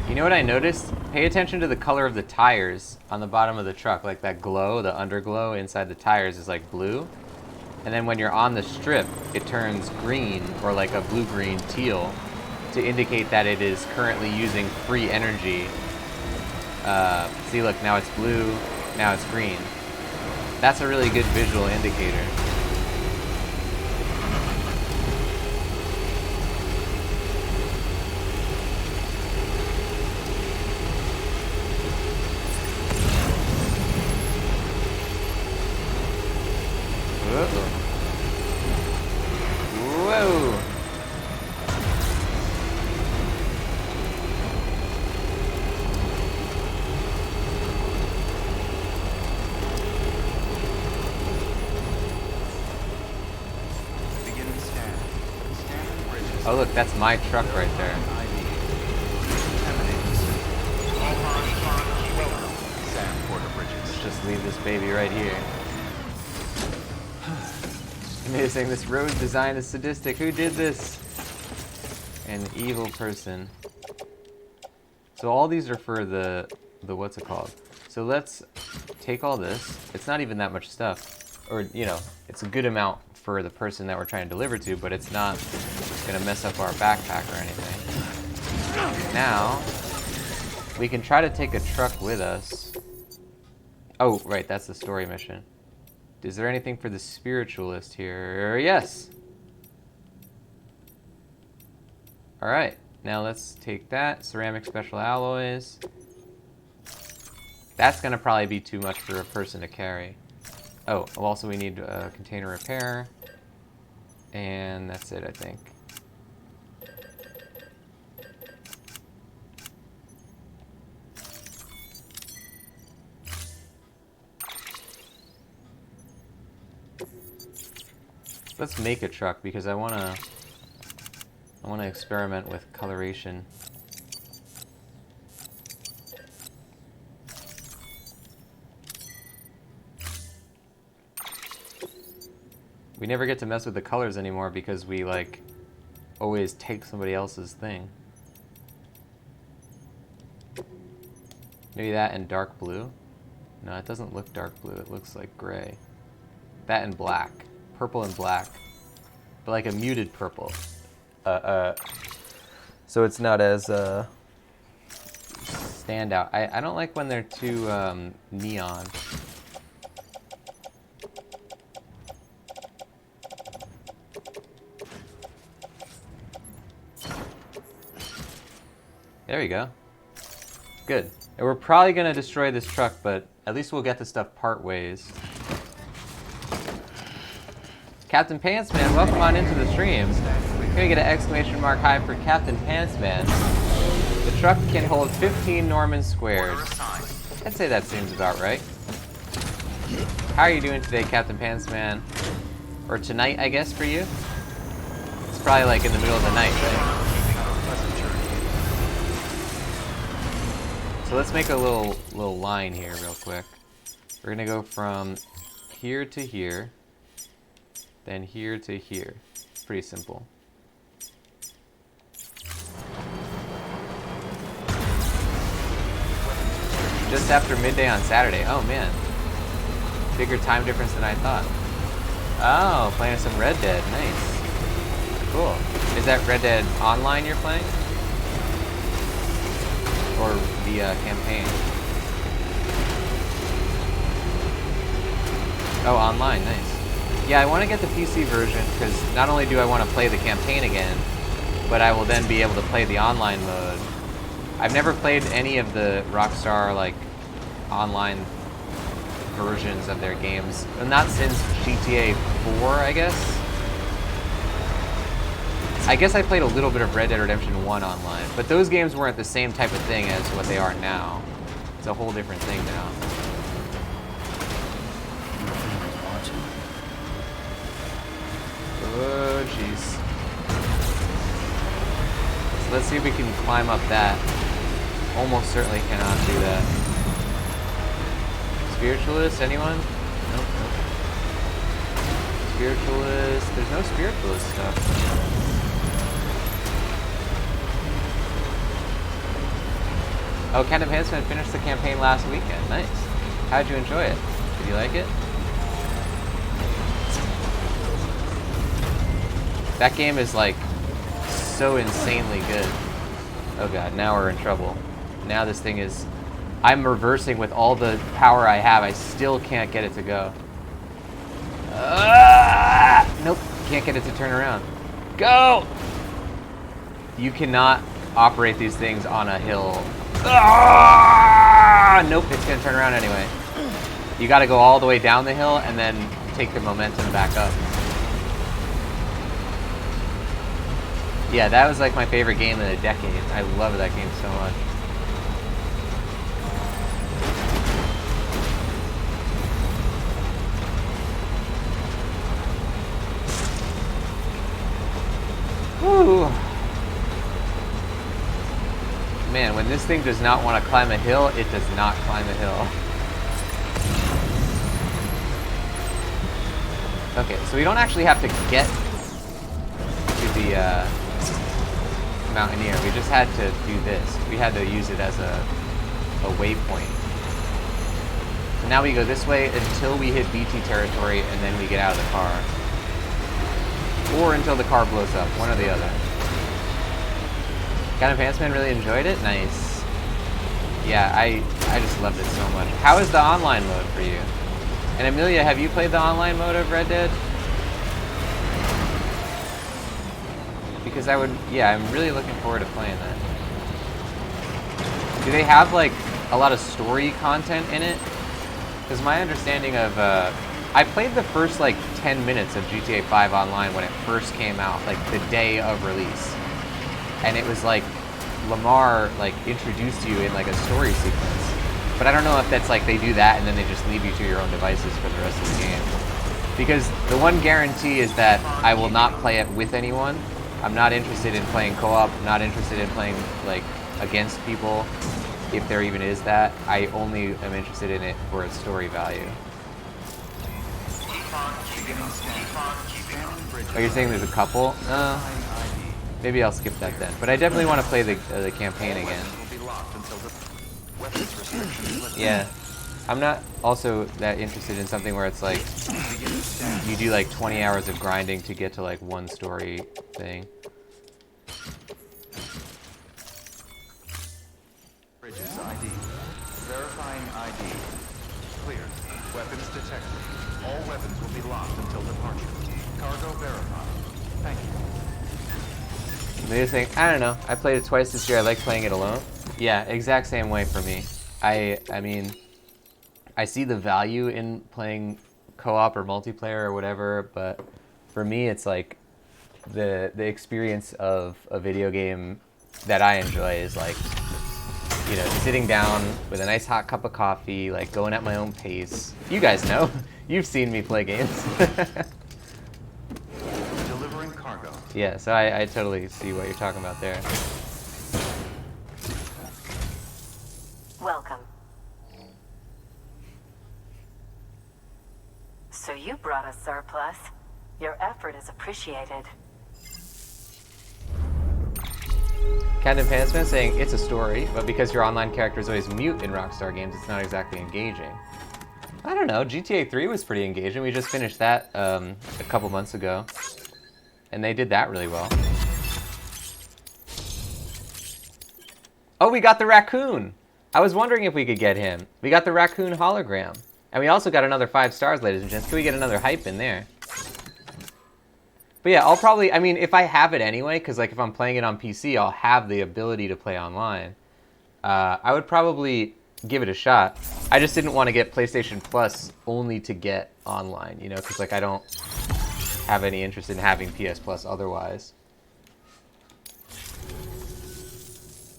[SPEAKER 1] You know what I noticed? Pay attention to the color of the tires on the bottom of the truck. Like that glow, the underglow inside the tires is like blue. And then when you're on the strip, it turns green, or like a blue-green teal, to indicate that it is currently using free energy. See, look, now it's blue, now it's green. That's a really good visual indicator. Whoa!
[SPEAKER 3] Beginning scan. Scanning bridges.
[SPEAKER 1] Oh look, that's my truck right there.
[SPEAKER 3] Sam Porter Bridges.
[SPEAKER 1] Let's just leave this baby right here. Amazing, this road design is sadistic. Who did this? An evil person. So all these are for the what's it called? So let's take all this. It's not even that much stuff. Or, you know, it's a good amount for the person that we're trying to deliver to, but it's not gonna mess up our backpack or anything. Now, we can try to take a truck with us. Oh, right, that's the story mission. Is there anything for the spiritualist here? Yes! Alright, now let's take that. Ceramic special alloys. That's gonna probably be too much for a person to carry. Oh, also we need a container repair. And that's it, I think. Let's make a truck because I wanna experiment with coloration. We never get to mess with the colors anymore because we like always take somebody else's thing. Maybe that and dark blue? No, it doesn't look dark blue, it looks like gray. That and black. Purple and black. But like a muted purple. So it's not as stand out. I don't like when they're too neon. There we go. Good. And we're probably gonna destroy this truck, but at least we'll get the stuff part ways. Captain Pantsman, welcome on into the stream. Gonna get an exclamation mark high for Captain Pantsman. The truck can hold 15 Norman squares. I'd say that seems about right. How are you doing today, Captain Pantsman? Or tonight, I guess, for you? It's probably like in the middle of the night, right? So let's make a little line here real quick. We're gonna go from here to here, then here to here. Pretty simple. Just after midday on Saturday. Oh man. Bigger time difference than I thought. Oh, playing some Red Dead. Nice. Cool. Is that Red Dead Online you're playing? Or the campaign? Oh, online. Nice. Yeah, I want to get the PC version because not only do I want to play the campaign again, but I will then be able to play the online mode. I've never played any of the Rockstar like online versions of their games, not since GTA 4, I guess. I guess I played a little bit of Red Dead Redemption 1 online, but those games weren't the same type of thing as what they are now. It's a whole different thing now. Oh, jeez. So let's see if we can climb up that. Almost certainly cannot do that. Spiritualist, anyone? Nope, nope. Spiritualist, there's no spiritualist stuff. Oh, Captain Pantsman finished the campaign last weekend. Nice. How'd you enjoy it? Did you like it? That game is like so insanely good. Oh god, now we're in trouble. Now this thing is... I'm reversing with all the power I have. I still can't get it to go. Nope, can't get it to turn around. Go! You cannot operate these things on a hill. Nope, it's gonna turn around anyway. You gotta go all the way down the hill and then take the momentum back up. Yeah, that was like my favorite game in a decade. I love that game so much. Whew. Man, when this thing does not want to climb a hill, it does not climb a hill. Okay, so we don't actually have to get to the Mountaineer. We just had to do this. We had to use it as a waypoint. So now we go this way until we hit BT territory, and then we get out of the car. Or until the car blows up, one or the other. Captain Pantsman really enjoyed it? Nice. Yeah, I just loved it so much. How is the online mode for you? And Amelia, have you played the online mode of Red Dead? Because I would, yeah, I'm really looking forward to playing that. Do they have like a lot of story content in it? Because my understanding of, I played the first like 10 minutes of GTA 5 Online when it first came out, like the day of release. And it was like Lamar like introduced you in like a story sequence. But I don't know if that's like they do that and then they just leave you to your own devices for the rest of the game. Because the one guarantee is that I will not play it with anyone. I'm not interested in playing co-op, not interested in playing like against people, if there even is that. I only am interested in it for its story value. Oh, you're saying there's a couple? Maybe I'll skip that then. But I definitely want to play the campaign again. Yeah. I'm not also that interested in something where it's like you do like 20 hours of grinding to get to like one story thing.
[SPEAKER 3] Bridges ID. Verifying ID. Clear. Weapons detected. All weapons will be locked until departure. Cargo verified. Thank you.
[SPEAKER 1] Maybe saying, I don't know. I played it twice this year. I like playing it alone. Yeah, exact same way for me. I mean, I see the value in playing co-op or multiplayer or whatever, but for me, it's like the experience of a video game that I enjoy is like, you know, sitting down with a nice hot cup of coffee, like going at my own pace. You guys know, you've seen me play games.
[SPEAKER 3] Delivering cargo.
[SPEAKER 1] Yeah, so I totally see what you're talking about there.
[SPEAKER 4] Welcome. So you brought a surplus. Your effort is appreciated.
[SPEAKER 1] Captain Pansman saying it's a story, but because your online character is always mute in Rockstar games, it's not exactly engaging. I don't know, GTA 3 was pretty engaging. We just finished that a couple months ago, and they did that really well. Oh, we got the raccoon! I was wondering if we could get him. We got the raccoon hologram. And we also got another 5 stars, ladies and gents. Can we get another hype in there? But yeah, I'll probably, I mean, if I have it anyway, because like if I'm playing it on PC, I'll have the ability to play online. I would probably give it a shot. I just didn't want to get PlayStation Plus only to get online, you know, because like I don't have any interest in having PS Plus otherwise.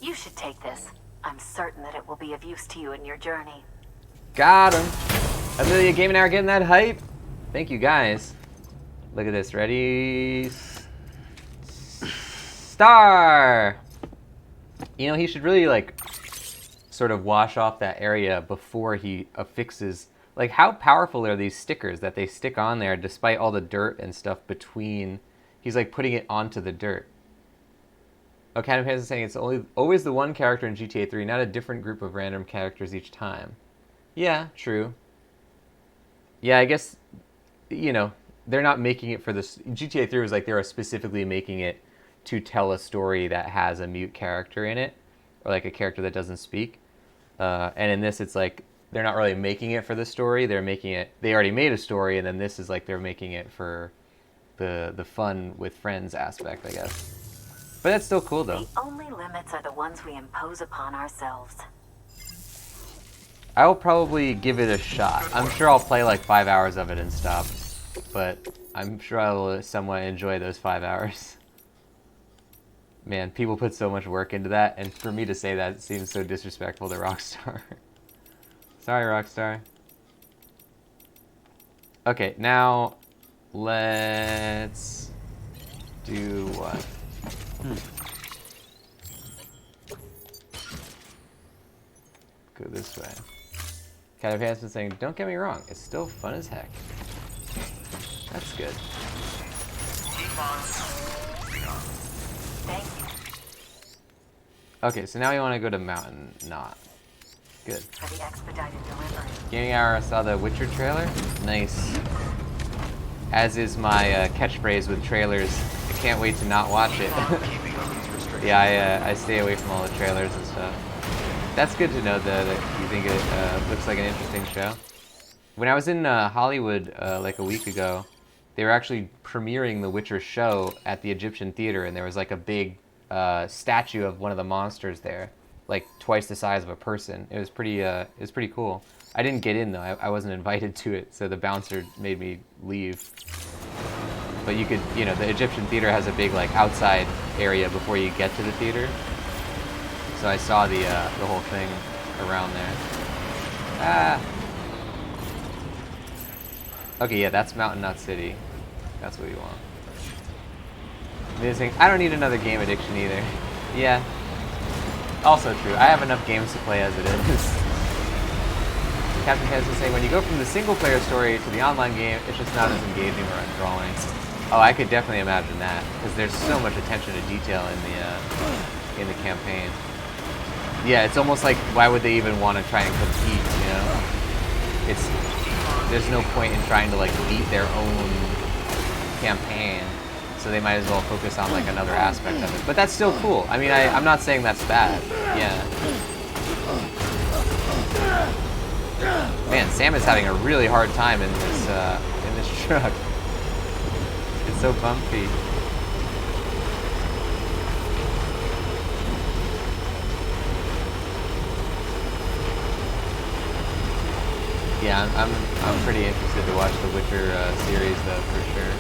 [SPEAKER 4] You should take this. I'm certain that it will be of use to you in your journey.
[SPEAKER 1] Got him. Amelia Gaming Hour getting that hype. Thank you guys. Look at this. Ready? Star! You know, he should really, like, sort of wash off that area before he affixes... Like, how powerful are these stickers that they stick on there despite all the dirt and stuff between... He's, like, putting it onto the dirt. Oh, Captain Pants is saying it's always the one character in GTA 3, not a different group of random characters each time. Yeah, true. Yeah, I guess, you know... They're not making it for this. GTA 3 was like they were specifically making it to tell a story that has a mute character in it, or like a character that doesn't speak. And in this, it's like they're not really making it for the story. They're making it. They already made a story, and then this is like they're making it for the fun with friends aspect, I guess. But that's still cool though.
[SPEAKER 4] The only limits are the ones we impose upon ourselves.
[SPEAKER 1] I will probably give it a shot. I'm sure I'll play like 5 hours of it and stop. But I'm sure I will somewhat enjoy those 5 hours. Man, people put so much work into that, and for me to say that seems so disrespectful to Rockstar. Sorry, Rockstar. Okay, now let's do what? Go this way. Kind of Hanson saying, don't get me wrong, it's still fun as heck. That's good.
[SPEAKER 4] Thank you
[SPEAKER 1] Okay, so now we want to go to Mountain Knot. Good.
[SPEAKER 4] for the expedited delivery.
[SPEAKER 1] Gaming Hour saw the Witcher trailer. Nice. As is my catchphrase with trailers. I can't wait to not watch it. Yeah, I stay away from all the trailers and stuff. That's good to know, though, that you think it looks like an interesting show. When I was in Hollywood like a week ago, they were actually premiering the Witcher show at the Egyptian Theater, and there was like a big statue of one of the monsters there, like twice the size of a person. It was pretty cool. I didn't get in though. I wasn't invited to it, so the bouncer made me leave. But you could, you know, the Egyptian Theater has a big like outside area before you get to the theater. So I saw the whole thing around there. Ah. Okay, yeah, that's Mountain Knot City. That's what you want. Amazing. I don't need another game addiction either. Yeah. Also true. I have enough games to play as it is. Captain Kenneth is saying, when you go from the single-player story to the online game, it's just not as engaging or enthralling. Oh, I could definitely imagine that, because there's so much attention to detail in the campaign. Yeah, it's almost like, why would they even want to try and compete, you know? There's no point in trying to like beat their own campaign, so they might as well focus on like another aspect of it. But that's still cool. I mean, I'm not saying that's bad. Yeah. Man, Sam is having a really hard time in this truck. It's so bumpy. Yeah, I'm pretty interested to watch the Witcher series though, for sure.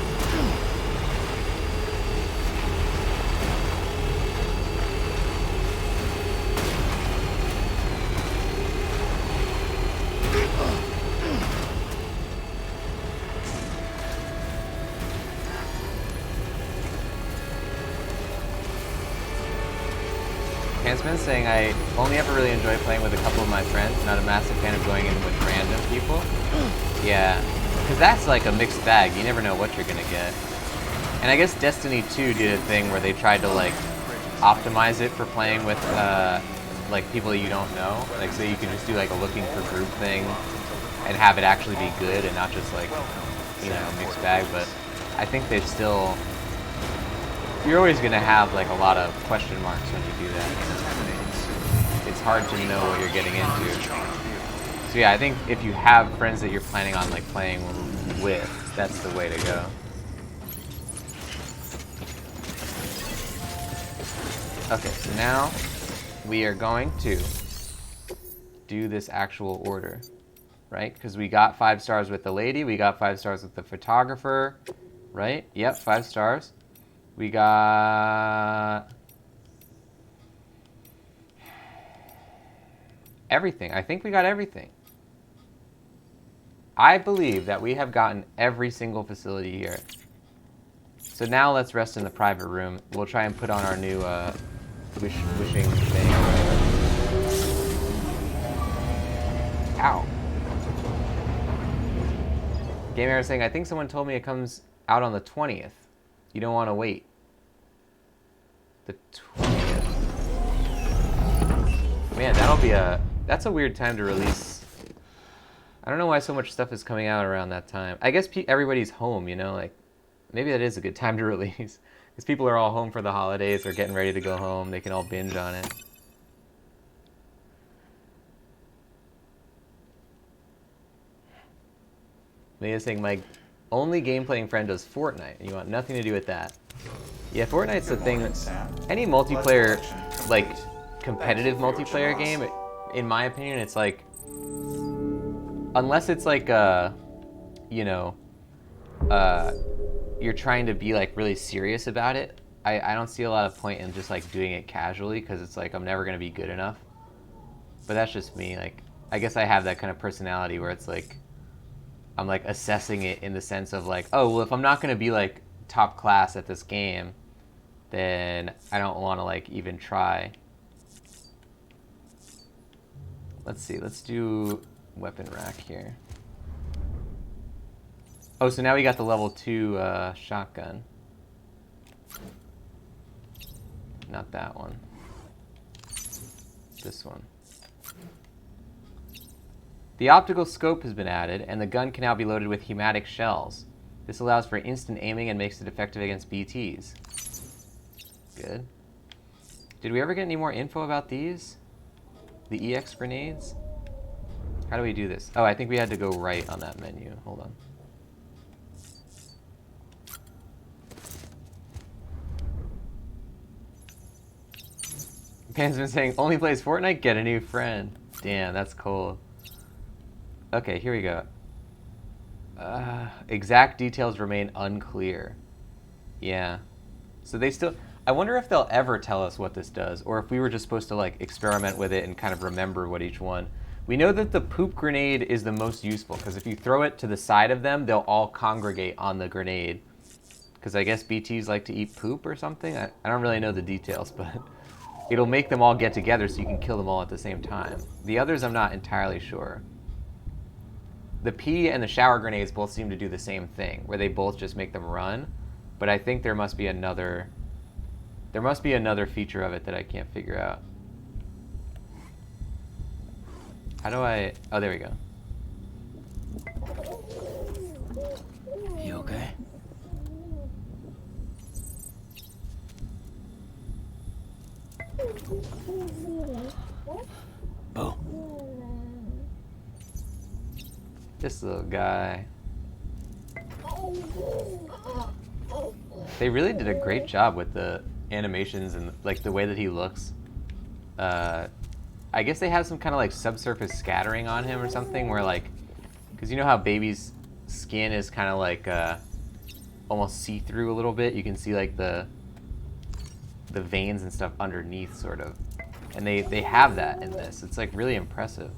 [SPEAKER 1] Hansman's saying I only ever really enjoy playing with a couple of my friends, not a massive fan of going in with random people. Yeah, because that's like a mixed bag. You never know what you're gonna get. And I guess Destiny 2 did a thing where they tried to like optimize it for playing with like people you don't know. Like so you could just do like a looking for group thing and have it actually be good and not just like, you know, mixed bag. But I think there's still, you're always gonna have like a lot of question marks when you do that. It's hard to know what you're getting into. So yeah, I think if you have friends that you're planning on like playing with, that's the way to go. Okay, so now we are going to do this actual order, right? Because we got 5 stars with the lady, we got 5 stars with the photographer, right? Yep, 5 stars. We got everything. I think we got everything. I believe that we have gotten every single facility here. So now let's rest in the private room. We'll try and put on our new wishing thing. Ow. Game Air is saying, I think someone told me it comes out on the 20th. You don't want to wait. The 20th. Man, that's a weird time to release. I don't know why so much stuff is coming out around that time. I guess everybody's home, you know, like, maybe that is a good time to release. Because people are all home for the holidays, they're getting ready to go home, they can all binge on it. Leah's saying, my only game-playing friend does Fortnite, and you want nothing to do with that. Yeah, Fortnite's the thing that's, any multiplayer, like, competitive multiplayer game, in my opinion, it's like, unless it's like, you know, you're trying to be like really serious about it, I don't see a lot of point in just like doing it casually, because it's like I'm never gonna be good enough. But that's just me. Like, I guess I have that kind of personality where it's like I'm like assessing it in the sense of like, oh well, if I'm not gonna be like top class at this game, then I don't want to like even try. Let's see, let's do weapon rack here. Oh, so now we got the level 2 shotgun. Not that one. This one. The optical scope has been added, and the gun can now be loaded with hematic shells. This allows for instant aiming and makes it effective against BTs. Good. Did we ever get any more info about these? The EX grenades? How do we do this? Oh, I think we had to go right on that menu. Hold on. Pan's been saying, only plays Fortnite, get a new friend. Damn, that's cool. Okay, here we go. Exact details remain unclear. Yeah. So they still... I wonder if they'll ever tell us what this does, or if we were just supposed to like experiment with it and kind of remember what each one. We know that the poop grenade is the most useful, because if you throw it to the side of them, they'll all congregate on the grenade. Because I guess BTs like to eat poop or something? I don't really know the details, but it'll make them all get together so you can kill them all at the same time. The others I'm not entirely sure. The pee and the shower grenades both seem to do the same thing, where they both just make them run. But I think there must be another... There must be another feature of it that I can't figure out. How do I... Oh, there we go.
[SPEAKER 2] You okay? Bo.
[SPEAKER 1] This little guy. They really did a great job with the animations and like the way that he looks. I guess they have some kind of like subsurface scattering on him or something where like Because you know how baby's skin is kind of like almost see-through a little bit? You can see like the veins and stuff underneath, sort of. And they have that in this. It's like really impressive.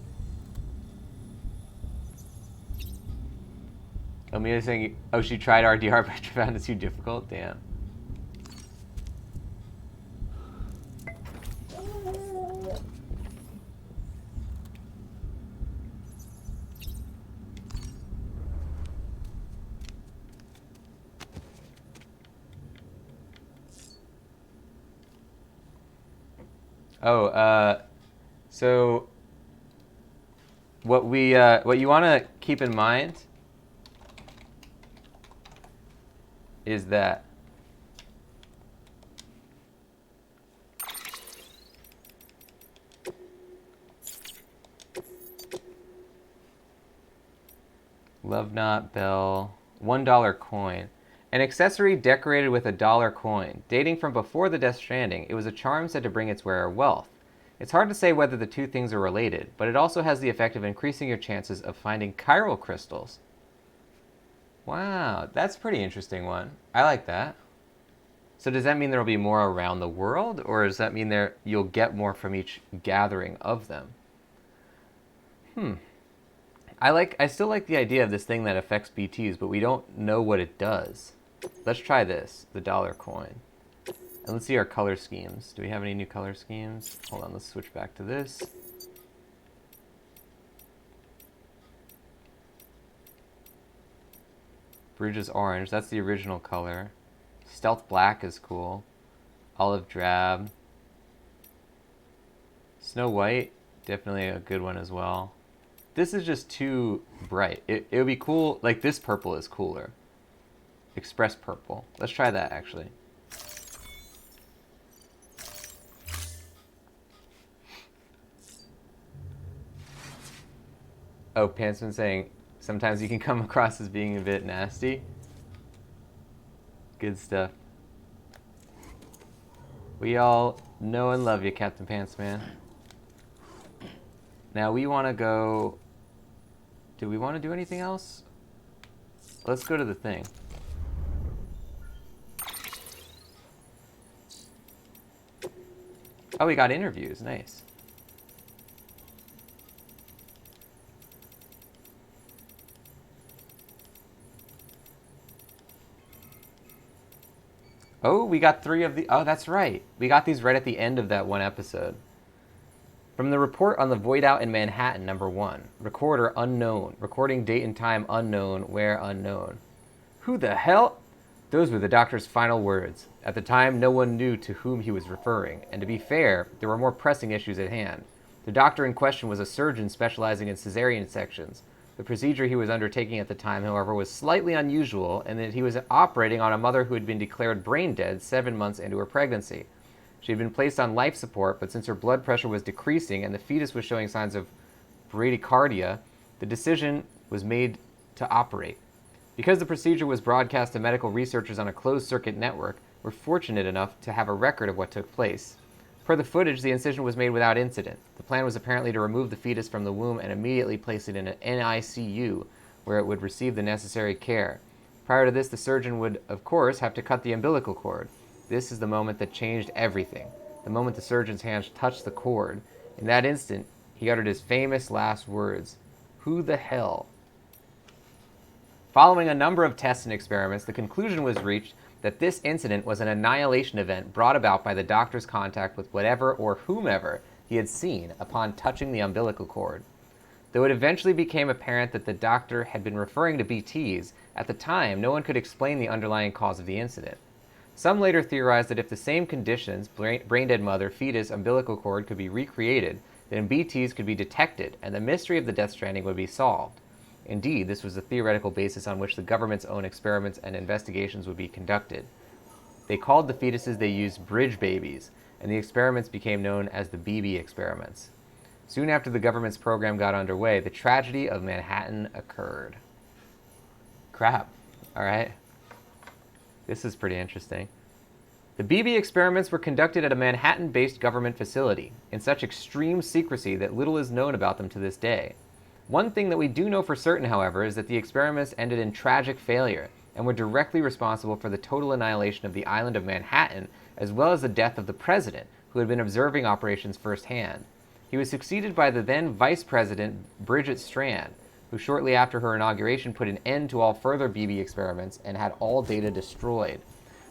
[SPEAKER 1] Amelia's saying, oh, she tried RDR but found it too difficult? Damn. Oh, so what you want to keep in mind is that Love Not Bell, $1 coin. An accessory decorated with a dollar coin. Dating from before the Death Stranding, it was a charm said to bring its wearer wealth. It's hard to say whether the two things are related, but it also has the effect of increasing your chances of finding chiral crystals. Wow, that's a pretty interesting one. I like that. So does that mean there will be more around the world, or does that mean you'll get more from each gathering of them? I still like the idea of this thing that affects BTs, but we don't know what it does. Let's try this, the dollar coin. And let's see our color schemes. Do we have any new color schemes? Hold on, let's switch back to this. Bruges orange, that's the original color. Stealth black is cool. Olive drab. Snow white, definitely a good one as well. This is just too bright. It would be cool, like this purple is cooler. Express purple. Let's try that actually. Oh, Pantsman saying, sometimes you can come across as being a bit nasty. Good stuff. We all know and love you, Captain Pantsman. Now we want to go... Do we want to do anything else? Let's go to the thing. Oh, we got interviews. Nice. Oh, we got 3 of the... Oh, that's right. We got these right at the end of that one episode. From the report on the void out in Manhattan, number 1. Recorder unknown. Recording date and time unknown. Where unknown. Who the hell? Those were the doctor's final words. At the time, no one knew to whom he was referring, and to be fair, there were more pressing issues at hand. The doctor in question was a surgeon specializing in cesarean sections. The procedure he was undertaking at the time, however, was slightly unusual, in that he was operating on a mother who had been declared brain dead 7 months into her pregnancy. She had been placed on life support, but since her blood pressure was decreasing and the fetus was showing signs of bradycardia, the decision was made to operate. Because the procedure was broadcast to medical researchers on a closed-circuit network, we're fortunate enough to have a record of what took place. Per the footage, the incision was made without incident. The plan was apparently to remove the fetus from the womb and immediately place it in an NICU, where it would receive the necessary care. Prior to this, the surgeon would, of course, have to cut the umbilical cord. This is the moment that changed everything. The moment the surgeon's hands touched the cord. In that instant, he uttered his famous last words, "Who the hell?" Following a number of tests and experiments, the conclusion was reached that this incident was an annihilation event brought about by the doctor's contact with whatever or whomever he had seen upon touching the umbilical cord. Though it eventually became apparent that the doctor had been referring to BTs, at the time no one could explain the underlying cause of the incident. Some later theorized that if the same conditions, brain-dead mother, fetus, umbilical cord, could be recreated, then BTs could be detected and the mystery of the Death Stranding would be solved. Indeed, this was the theoretical basis on which the government's own experiments and investigations would be conducted. They called the fetuses they used bridge babies, and the experiments became known as the BB experiments. Soon after the government's program got underway, the tragedy of Manhattan occurred. Crap. All right. This is pretty interesting. The BB experiments were conducted at a Manhattan-based government facility, in such extreme secrecy that little is known about them to this day. One thing that we do know for certain, however, is that the experiments ended in tragic failure and were directly responsible for the total annihilation of the island of Manhattan, as well as the death of the president, who had been observing operations firsthand. He was succeeded by the then Vice President Bridget Strand, who shortly after her inauguration put an end to all further BB experiments and had all data destroyed.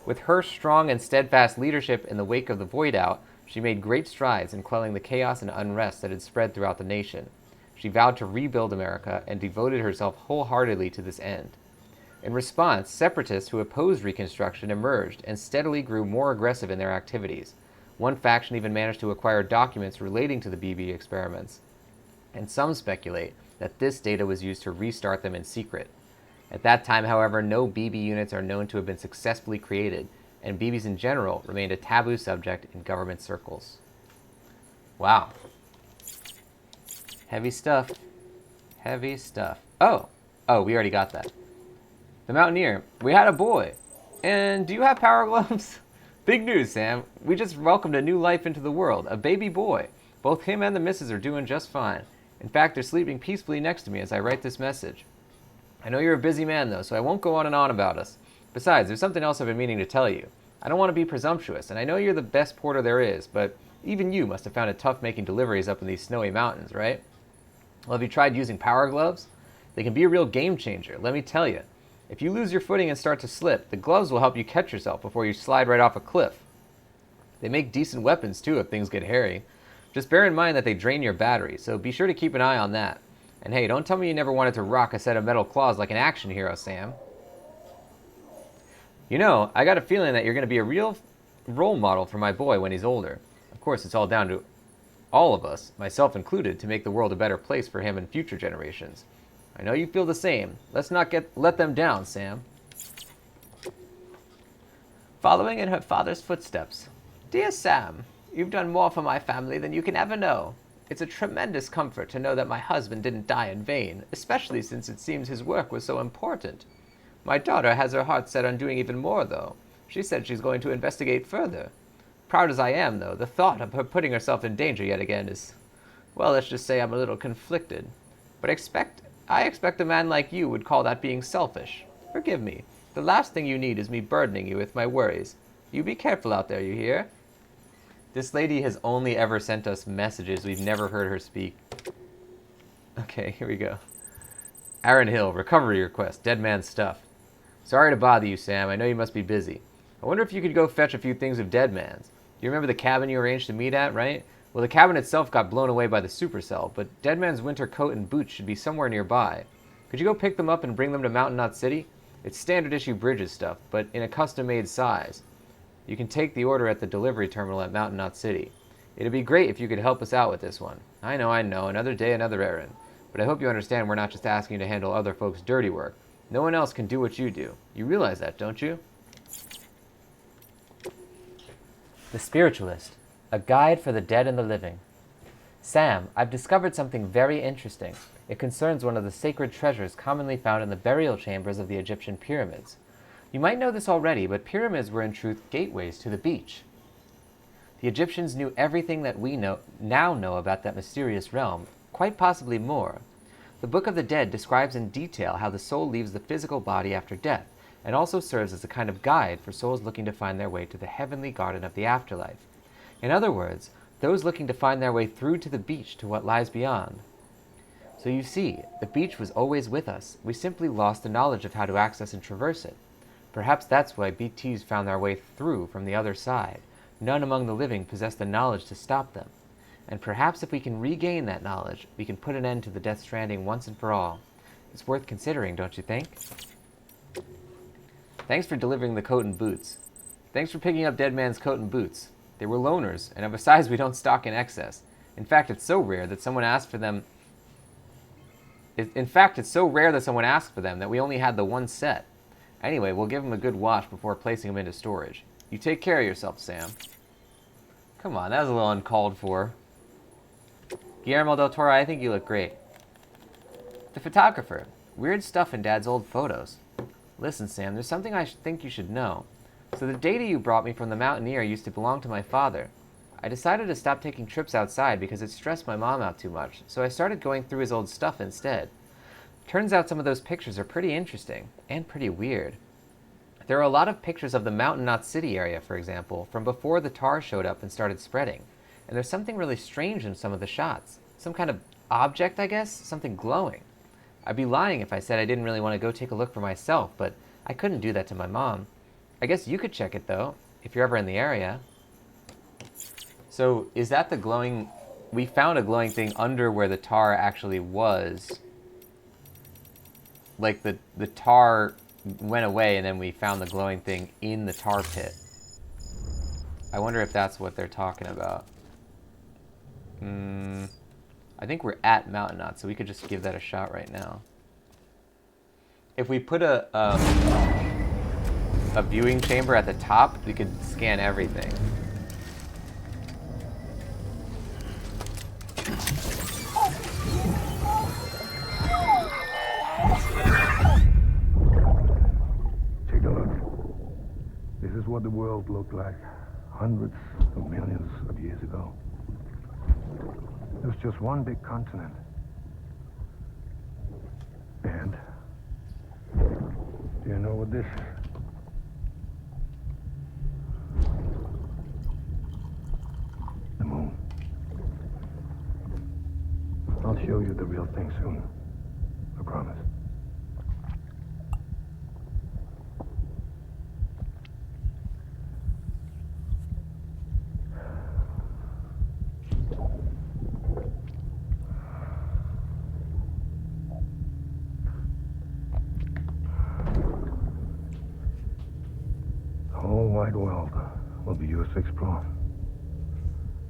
[SPEAKER 1] With her strong and steadfast leadership in the wake of the Void Out, she made great strides in quelling the chaos and unrest that had spread throughout the nation. She vowed to rebuild America and devoted herself wholeheartedly to this end. In response, separatists who opposed Reconstruction emerged and steadily grew more aggressive in their activities. One faction even managed to acquire documents relating to the BB experiments, and some speculate that this data was used to restart them in secret. At that time, however, no BB units are known to have been successfully created, and BBs in general remained a taboo subject in government circles. Wow. Heavy stuff. Heavy stuff. Oh, we already got that. The Mountaineer. We had a boy. And do you have power gloves? Big news, Sam. We just welcomed a new life into the world, a baby boy. Both him and the missus are doing just fine. In fact, they're sleeping peacefully next to me as I write this message. I know you're a busy man, though, so I won't go on and on about us. Besides, there's something else I've been meaning to tell you. I don't want to be presumptuous, and I know you're the best porter there is, but even you must have found it tough making deliveries up in these snowy mountains, right? Well, have you tried using power gloves? They can be a real game changer, let me tell you. If you lose your footing and start to slip, the gloves will help you catch yourself before you slide right off a cliff. They make decent weapons, too, if things get hairy. Just bear in mind that they drain your battery, so be sure to keep an eye on that. And hey, don't tell me you never wanted to rock a set of metal claws like an action hero, Sam. You know, I got a feeling that you're going to be a real role model for my boy when he's older. Of course, it's all down to all of us, myself included, to make the world a better place for him and future generations. I know you feel the same. Let's not let them down, Sam. Following in her father's footsteps. Dear Sam, you've done more for my family than you can ever know. It's a tremendous comfort to know that my husband didn't die in vain, especially since it seems his work was so important. My daughter has her heart set on doing even more, though. She said she's going to investigate further. Proud as I am, though, the thought of her putting herself in danger yet again is... well, let's just say I'm a little conflicted. But I expect a man like you would call that being selfish. Forgive me. The last thing you need is me burdening you with my worries. You be careful out there, you hear? This lady has only ever sent us messages. We've never heard her speak. Okay, here we go. Aaron Hill, recovery request, dead man's stuff. Sorry to bother you, Sam. I know you must be busy. I wonder if you could go fetch a few things of dead man's. You remember the cabin you arranged to meet at, right? Well, the cabin itself got blown away by the supercell, but dead man's winter coat and boots should be somewhere nearby. Could you go pick them up and bring them to Mountain Knot City? It's standard issue Bridges stuff, but in a custom-made size. You can take the order at the delivery terminal at Mountain Knot City. It'd be great if you could help us out with this one. I know, another day, another errand. But I hope you understand we're not just asking you to handle other folks' dirty work. No one else can do what you do. You realize that, don't you? The Spiritualist, a guide for the dead and the living. Sam, I've discovered something very interesting. It concerns one of the sacred treasures commonly found in the burial chambers of the Egyptian pyramids. You might know this already, but pyramids were in truth gateways to the beach. The Egyptians knew everything that we now know about that mysterious realm, quite possibly more. The Book of the Dead describes in detail how the soul leaves the physical body after death, and also serves as a kind of guide for souls looking to find their way to the heavenly garden of the afterlife. In other words, those looking to find their way through to the beach to what lies beyond. So you see, the beach was always with us. We simply lost the knowledge of how to access and traverse it. Perhaps that's why BTs found their way through from the other side. None among the living possessed the knowledge to stop them. And perhaps if we can regain that knowledge, we can put an end to the Death Stranding once and for all. It's worth considering, don't you think? Thanks for delivering the coat and boots. Thanks for picking up Dead Man's coat and boots. They were loaners, and of a size we don't stock in excess. In fact, it's so rare that someone asked for them that we only had the one set. Anyway, we'll give them a good wash before placing them into storage. You take care of yourself, Sam. Come on, that was a little uncalled for. Guillermo del Toro, I think you look great. The photographer. Weird stuff in Dad's old photos. Listen, Sam, there's something I think you should know. So the data you brought me from the Mountaineer used to belong to my father. I decided to stop taking trips outside because it stressed my mom out too much, so I started going through his old stuff instead. Turns out some of those pictures are pretty interesting, and pretty weird. There are a lot of pictures of the Mountain Knot City area, for example, from before the tar showed up and started spreading. And there's something really strange in some of the shots. Some kind of object, I guess? Something glowing. I'd be lying if I said I didn't really want to go take a look for myself, but I couldn't do that to my mom. I guess you could check it, though, if you're ever in the area. So, is that the glowing... We found a glowing thing under where the tar actually was. Like, the tar went away, and then we found the glowing thing in the tar pit. I wonder if that's what they're talking about. I think we're at Mountain Knot, so we could just give that a shot right now. If we put a viewing chamber at the top, we could scan everything.
[SPEAKER 5] Take a look. This is what the world looked like hundreds of millions of years ago. It was just one big continent. And do you know what this is? The moon. I'll show you the real thing soon. I promise. The whole wide world will be yours to explore.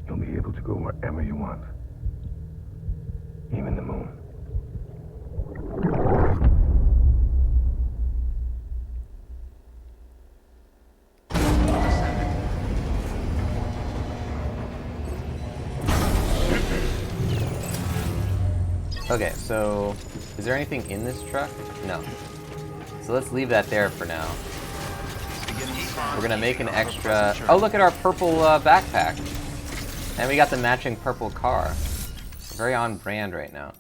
[SPEAKER 5] You'll be able to go wherever you want. Even the moon.
[SPEAKER 1] Okay, so is there anything in this truck? No. So let's leave that there for now. We're gonna make an extra... Oh, look at our purple backpack. And we got the matching purple car. Very on brand right now.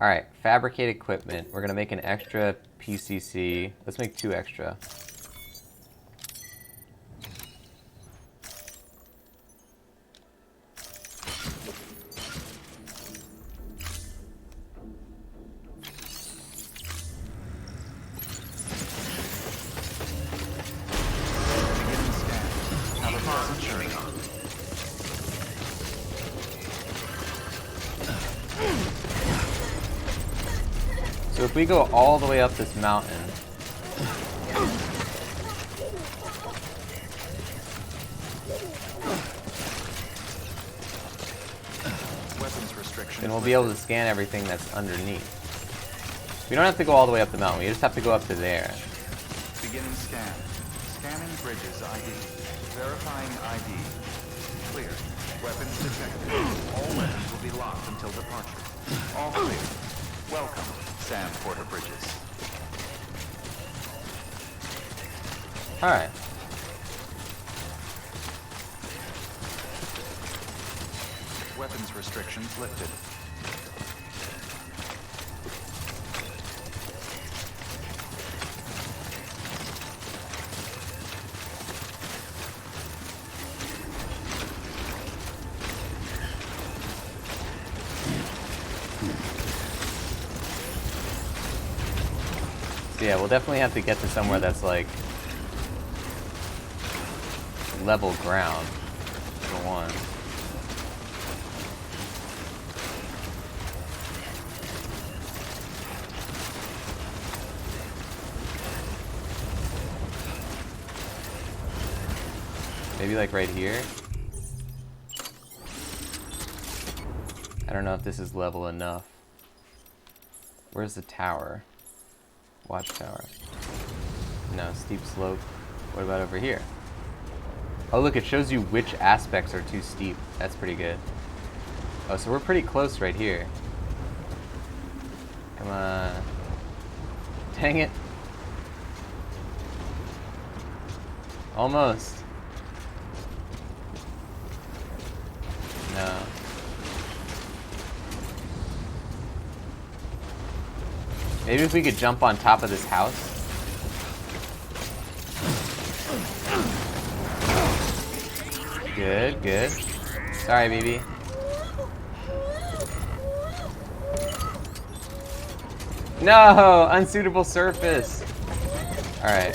[SPEAKER 1] Alright, fabricate equipment. We're gonna make an extra PCC. Let's make 2 extra. So if we go all the way up this mountain,
[SPEAKER 3] Weapons restrictions.
[SPEAKER 1] then we'll be able to scan everything that's underneath. We don't have to go all the way up the mountain, we just have to go up to there.
[SPEAKER 3] Beginning scan. Scanning bridges ID. Verifying ID. Clear. Weapons detected. All weapons will be locked until departure. All clear. Welcome, Sam Porter Bridges.
[SPEAKER 1] Alright.
[SPEAKER 3] Weapons restrictions lifted.
[SPEAKER 1] So yeah, we'll definitely have to get to somewhere that's like level ground, for one. Maybe like right here? I don't know if this is level enough. Where's the tower? Watchtower. No, steep slope. What about over here? Oh look, it shows you which aspects are too steep. That's pretty good. Oh, so we're pretty close right here. Come on. Dang it. No. Maybe if we could jump on top of this house. Good, good. Sorry, BB. No! Unsuitable surface! Alright.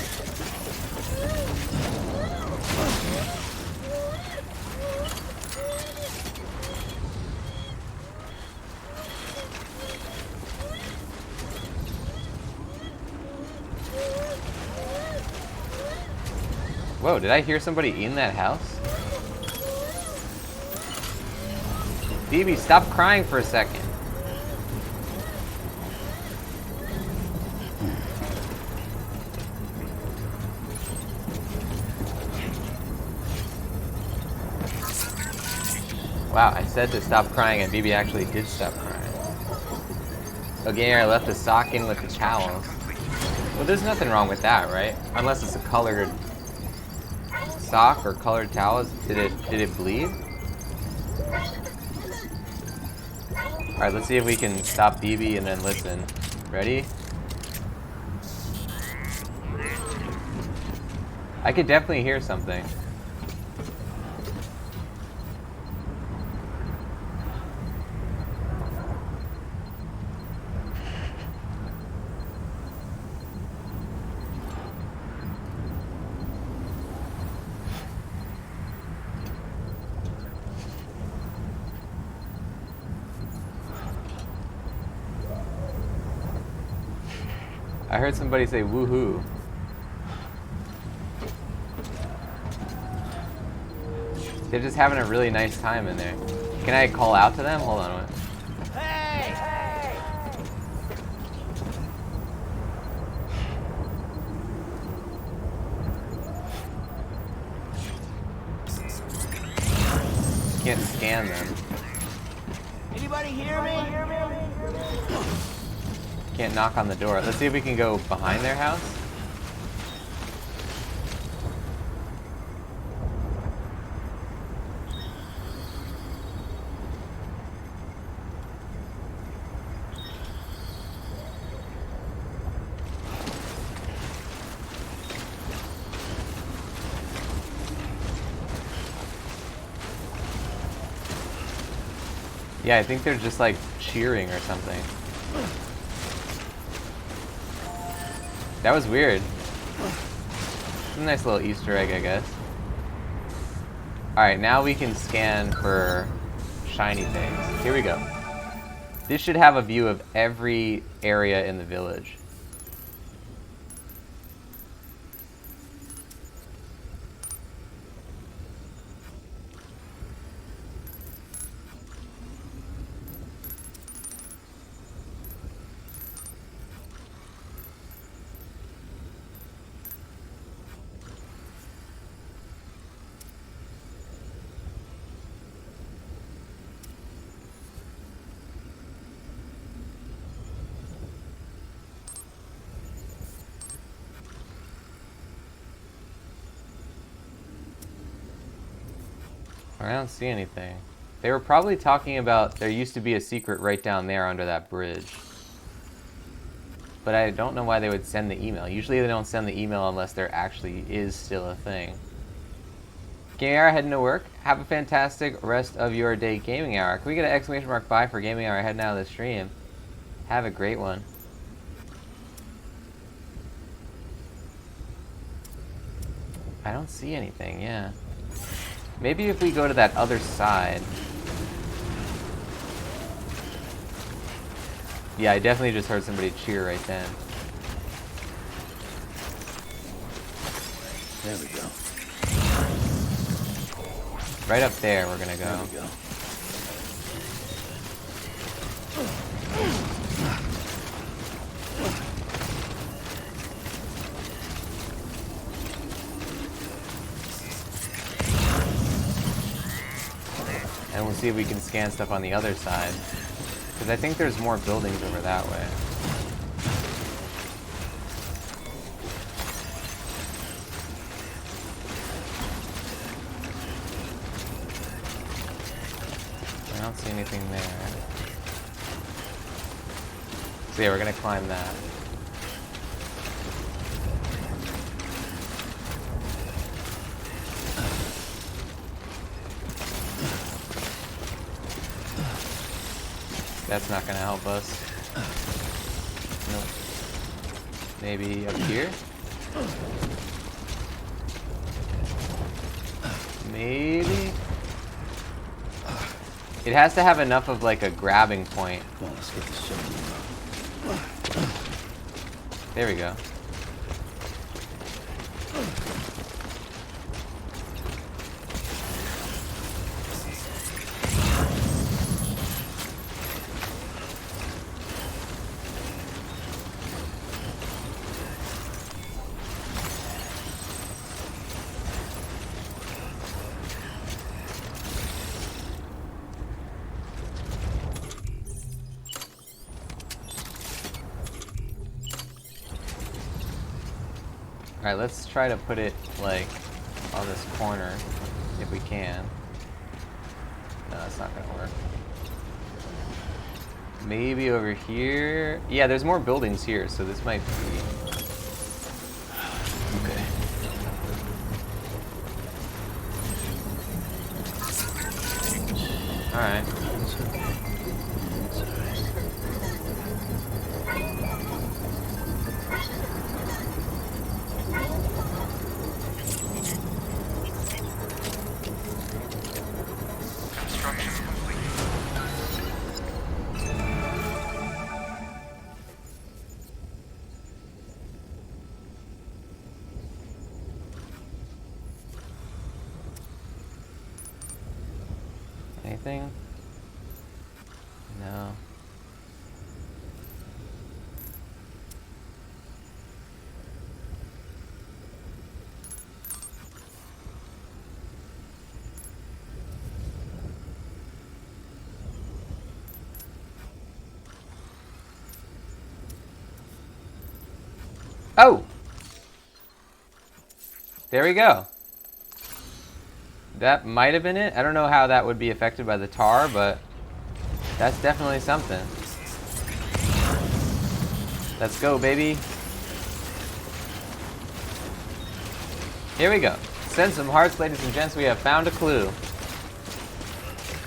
[SPEAKER 1] Whoa, did I hear somebody in that house? BB, stop crying for a second. Wow, I said to stop crying and BB actually did stop crying. Okay, I left the sock in with the towels. Well, there's nothing wrong with that, right? Unless it's a colored sock or colored towels. Did it bleed? Alright, let's see if we can stop BB and then listen. Ready? I could definitely hear something. I heard somebody say woohoo. They're just having a really nice time in there. Can I call out to them? Hold on a minute.
[SPEAKER 2] Hey! Hey!
[SPEAKER 1] Can't scan them.
[SPEAKER 2] Anybody hear me?
[SPEAKER 1] Can't knock on the door. Let's see if we can go behind their house. Yeah, I think they're just like cheering or something. That was weird. A nice little Easter egg, I guess. Alright, now we can scan for shiny things. Here we go. This should have a view of every area in the village. I don't see anything. They were probably talking about there used to be a secret right down there under that bridge. But I don't know why they would send the email. Usually they don't send the email unless there actually is still a thing. Gaming Hour heading to work. Have a fantastic rest of your day, Gaming Hour. Can we get an exclamation mark 5 for Gaming Hour heading out of the stream? Have a great one. I don't see anything, yeah. Maybe if we go to that other side. Yeah, I definitely just heard somebody cheer right then.
[SPEAKER 2] There we go.
[SPEAKER 1] Right up there we're gonna go.
[SPEAKER 2] There we go.
[SPEAKER 1] And we'll see if we can scan stuff on the other side. Because I think there's more buildings over that way. don't see anything there. So yeah, we're gonna climb that. That's not gonna help us. Nope. Maybe up here? Maybe? It has to have enough of like a grabbing point.
[SPEAKER 2] Come on, let's get this show.
[SPEAKER 1] There we go. Alright, let's try to put it, like, on this corner, if we can. No, that's not gonna work. Maybe over here? Yeah, there's more buildings here, so this might be... Okay. Alright.
[SPEAKER 2] It's okay. It's alright.
[SPEAKER 3] Construction complete.
[SPEAKER 1] Anything? No. Oh! There we go. That might have been it. I don't know how that would be affected by the tar, but that's definitely something. Let's go, baby. Here we go. Send some hearts, ladies and gents. We have found a clue.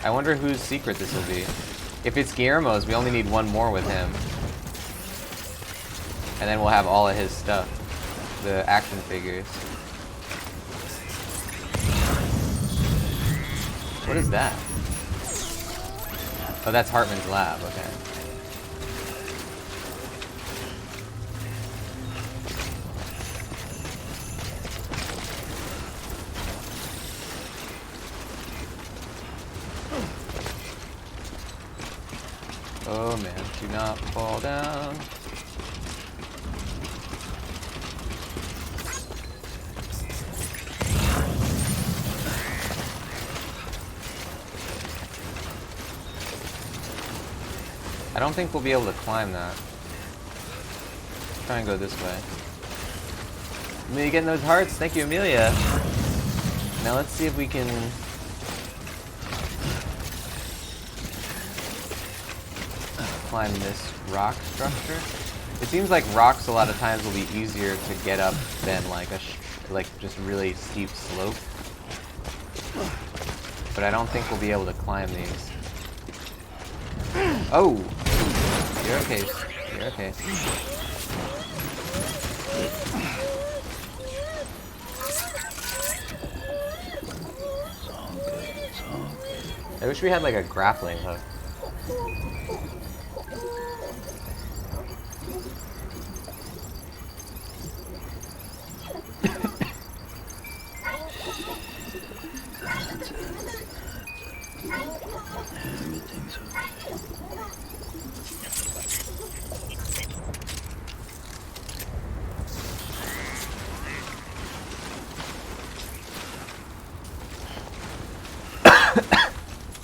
[SPEAKER 1] I wonder whose secret this will be. If it's Guillermo's, we only need one more with him. And then we'll have all of his stuff. The action figures. What is that? Oh, that's Hartman's lab, okay. Oh man, do not fall down. I don't think we'll be able to climb that. Let's try and go this way. Amelia getting those hearts. Thank you, Amelia. Now let's see if we can... climb this rock structure. It seems like rocks a lot of times will be easier to get up than like like just really steep slope. But I don't think we'll be able to climb these. Oh! You're okay. You're okay. I wish we had like a grappling hook.
[SPEAKER 2] Everything's okay.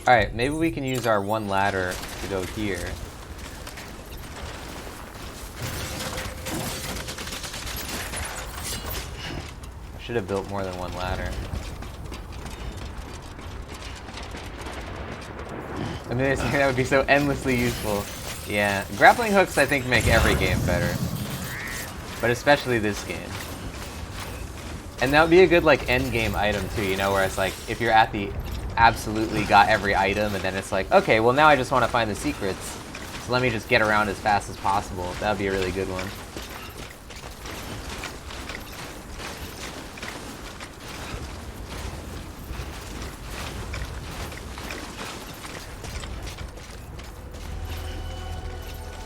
[SPEAKER 1] Alright, maybe we can use our one ladder to go here. I should have built more than one ladder. I mean, that would be so endlessly useful. Yeah, grappling hooks I think make every game better. But especially this game. And that would be a good like end game item too, you know, where it's like if you're at the absolutely got every item and then it's like, okay, well now I just want to find the secrets. So let me just get around as fast as possible. That would be a really good one.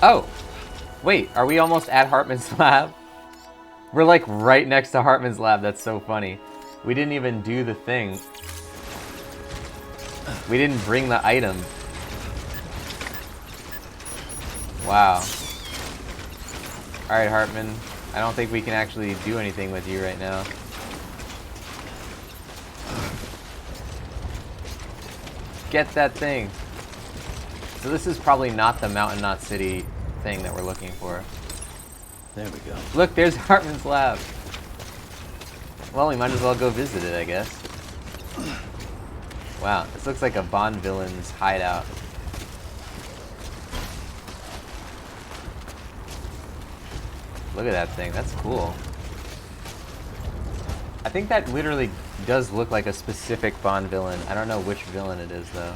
[SPEAKER 1] Oh, wait, are we almost at Hartman's lab? We're like right next to Hartman's lab, that's so funny. We didn't even do the thing. We didn't bring the item. Wow. Alright, Hartman, I don't think we can actually do anything with you right now. Get that thing. So this is probably not the Mountain Knot City thing that we're looking for.
[SPEAKER 2] There we go.
[SPEAKER 1] Look, there's Hartman's lab. Well, we might as well go visit it, I guess. Wow, this looks like a Bond villain's hideout. Look at that thing, that's cool. I think that literally does look like a specific Bond villain. I don't know which villain it is, though.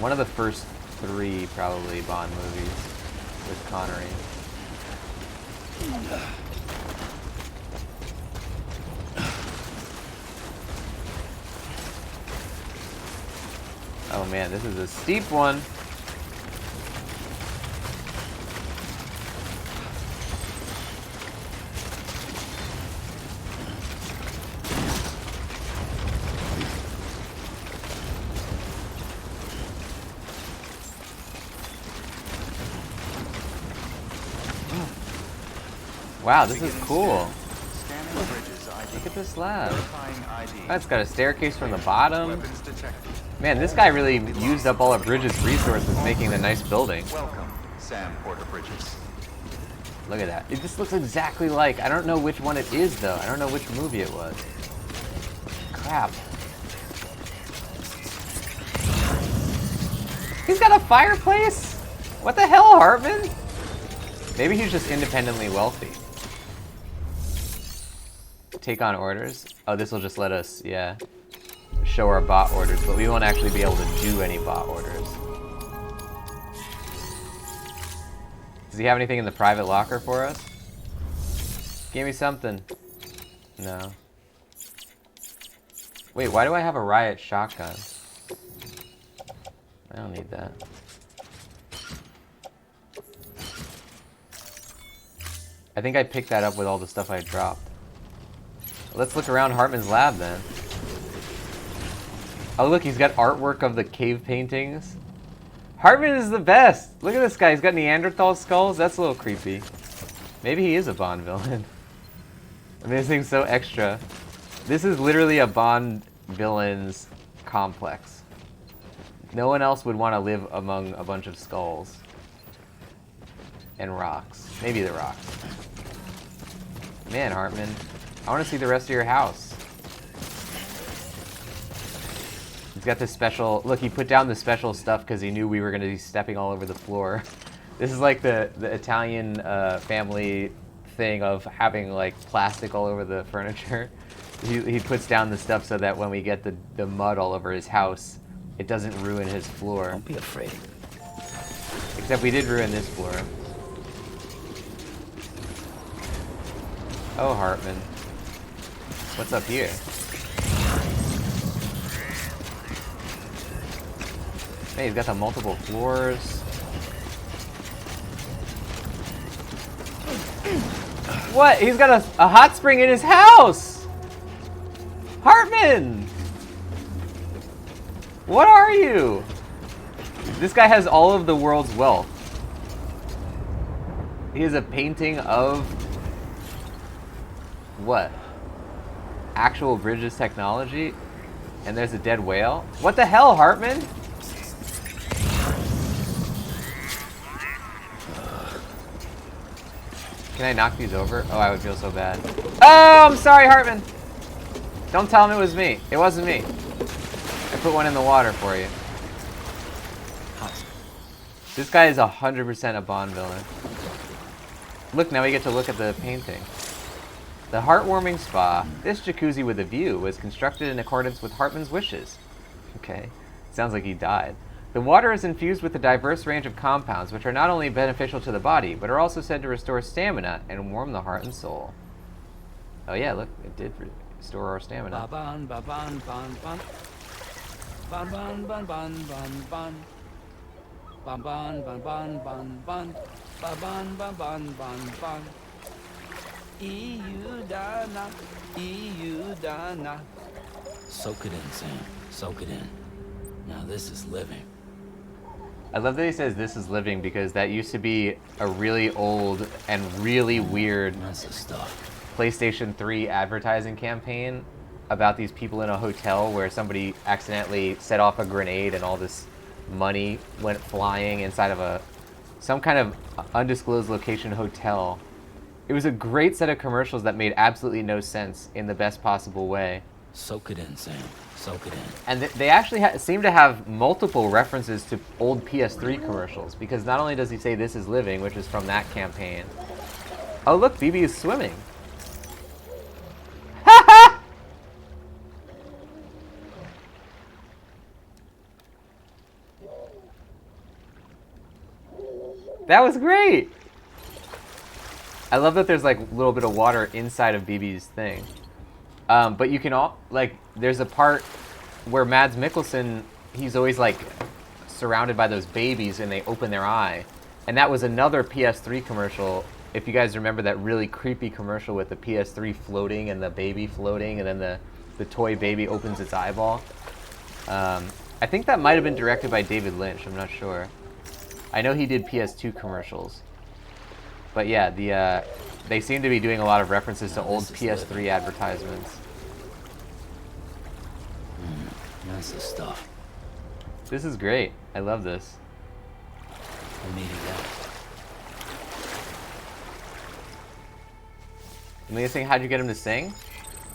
[SPEAKER 1] One of the first 3, probably, Bond movies with Connery. Oh man, this is a steep one. Wow, this is cool.
[SPEAKER 3] Scanning bridges ID.
[SPEAKER 1] Look at this lab.
[SPEAKER 3] Verifying ID.
[SPEAKER 1] Oh, it's got a staircase from the bottom.
[SPEAKER 3] Weapons detected.
[SPEAKER 1] Man, this guy really used up all of Bridges' resources making the nice building.
[SPEAKER 3] Welcome, Sam Porter Bridges.
[SPEAKER 1] Look at that. It just looks exactly like... I don't know which one it is, though. I don't know which movie it was. Crap. He's got a fireplace? What the hell, Hartman? Maybe he's just independently wealthy. Take on orders? Oh, this will just let us, yeah, show our bot orders, but we won't actually be able to do any bot orders. Does he have anything in the private locker for us? Give me something. No. Wait, why do I have a riot shotgun? I don't need that. I think I picked that up with all the stuff I dropped. Let's look around Hartman's lab then. Oh look, he's got artwork of the cave paintings. Hartman is the best! Look at this guy, he's got Neanderthal skulls? That's a little creepy. Maybe he is a Bond villain. I mean, this thing's so extra. This is literally a Bond villain's complex. No one else would want to live among a bunch of skulls. And rocks. Maybe the rocks. Man, Hartman, I want to see the rest of your house. He's got this special... Look, he put down the special stuff because he knew we were going to be stepping all over the floor. This is like the Italian family thing of having like plastic all over the furniture. He puts down the stuff so that when we get the mud all over his house, it doesn't ruin his floor.
[SPEAKER 2] Don't be afraid.
[SPEAKER 1] Except we did ruin this floor. Oh, Hartman. What's up here? Hey, he's got the multiple floors. What? He's got a hot spring in his house! Hartman! What are you? This guy has all of the world's wealth. He has a painting of... what? Actual Bridges technology? And there's a dead whale? What the hell, Hartman? Can I knock these over? Oh, I would feel so bad. Oh, I'm sorry, Hartman! Don't tell him it was me. It wasn't me. I put one in the water for you. This guy is 100% a Bond villain. Look, now we get to look at the painting. The heartwarming spa. This jacuzzi with a view was constructed in accordance with Hartman's wishes. Okay, sounds like he died. The water is infused with a diverse range of compounds, which are not only beneficial to the body, but are also said to restore stamina and warm the heart and soul. Oh yeah, look, it did restore our stamina.
[SPEAKER 2] Ba-ban, ba-ban, ban, ban. Ban, ban, ban, ban, ban, ban. Ban, ban, ban, ban, ban, ban. Ba-ban, ban, ban, ban, ban. EU Dana, EU Dana. Soak it in, Sam. Soak it in. Now this is living.
[SPEAKER 1] I love that he says this is living because that used to be a really old and really weird
[SPEAKER 2] That's the stuff.
[SPEAKER 1] PlayStation 3 advertising campaign about these people in a hotel where somebody accidentally set off a grenade and all this money went flying inside of some kind of undisclosed location hotel. It was a great set of commercials that made absolutely no sense in the best possible way.
[SPEAKER 2] Soak it in, Sam. Soak it in.
[SPEAKER 1] And they actually seem to have multiple references to old PS3 commercials, because not only does he say this is living, which is from that campaign. Oh look, BB is swimming. That was great! I love that there's like a little bit of water inside of BB's thing. But you can there's a part where Mads Mikkelsen, he's always like surrounded by those babies and they open their eye. And that was another PS3 commercial. If you guys remember that really creepy commercial with the PS3 floating and the baby floating and then the toy baby opens its eyeball. I think that might have been directed by David Lynch, I'm not sure. I know he did PS2 commercials. But yeah, they seem to be doing a lot of references to old PS3 advertisements.
[SPEAKER 2] That's the stuff.
[SPEAKER 1] This is great. I love this.
[SPEAKER 2] I needed that.
[SPEAKER 1] And the thing, how'd you get him to sing?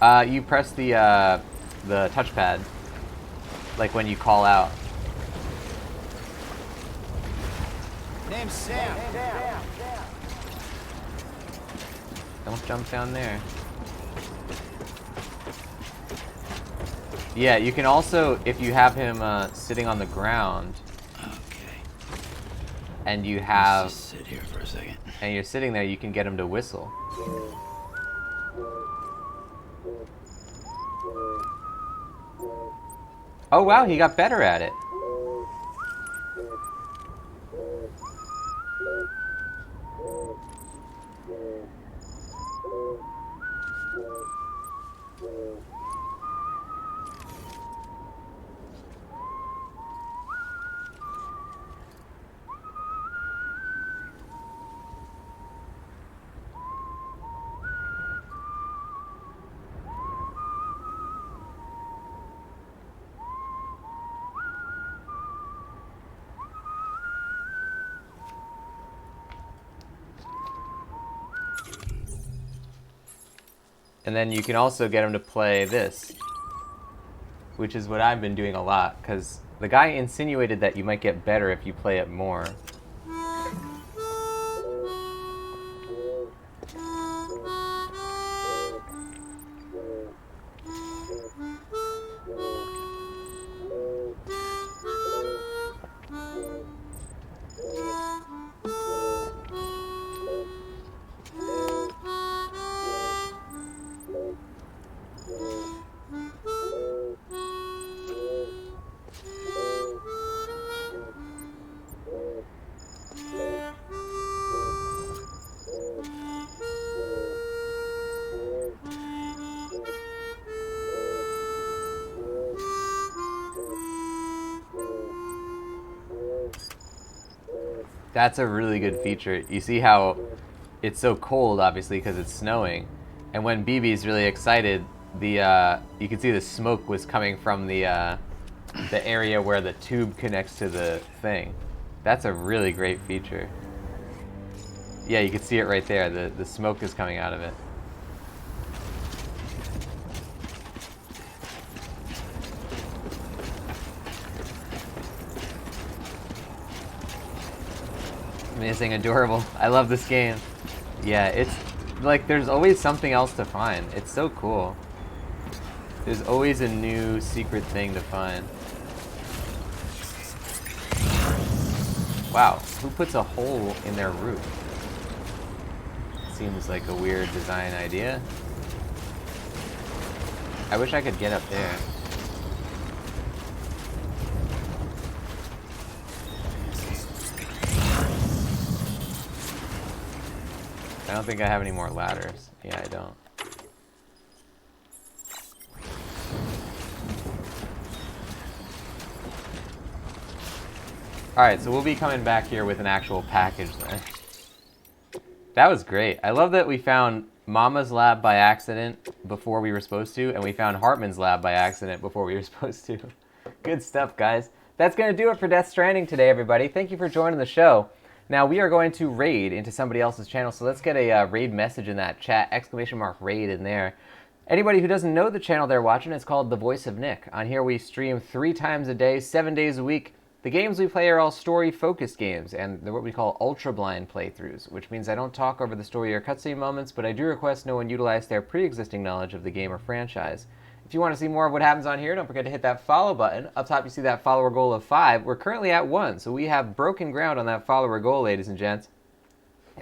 [SPEAKER 1] You press the touchpad, like when you call out.
[SPEAKER 2] Name's Sam.
[SPEAKER 1] Don't jump down there. Yeah, you can also, if you have him sitting on the ground,
[SPEAKER 2] Okay.
[SPEAKER 1] and you have,
[SPEAKER 2] Let's just sit here for a second.
[SPEAKER 1] and you're sitting there, you can get him to whistle. Oh wow, he got better at it. And then you can also get him to play this, which is what I've been doing a lot, because the guy insinuated that you might get better if you play it more. That's a really good feature. You see how it's so cold, obviously, because it's snowing. And when BB's really excited, you can see the smoke was coming from the area where the tube connects to the thing. That's a really great feature. Yeah, you can see it right there. The smoke is coming out of it. Amazing, adorable. I love this game. Yeah, it's like there's always something else to find. It's so cool. There's always a new secret thing to find. Wow, who puts a hole in their roof? Seems like a weird design idea. I wish I could get up there. I don't think I have any more ladders. Yeah, I don't. Alright, so we'll be coming back here with an actual package then. That was great. I love that we found Mama's lab by accident before we were supposed to, and we found Hartman's lab by accident before we were supposed to. Good stuff, guys. That's going to do it for Death Stranding today, everybody. Thank you for joining the show. Now, we are going to raid into somebody else's channel, so let's get a raid message in that chat, !raid in there. Anybody who doesn't know the channel they're watching, it's called The Voice of Nick. On here, we stream 3 times a day, 7 days a week. The games we play are all story-focused games, and they're what we call ultra-blind playthroughs, which means I don't talk over the story or cutscene moments, but I do request no one utilize their pre-existing knowledge of the game or franchise. If you want to see more of what happens on here, don't forget to hit that follow button. Up top, you see that follower goal of 5. We're currently at 1, so we have broken ground on that follower goal, ladies and gents.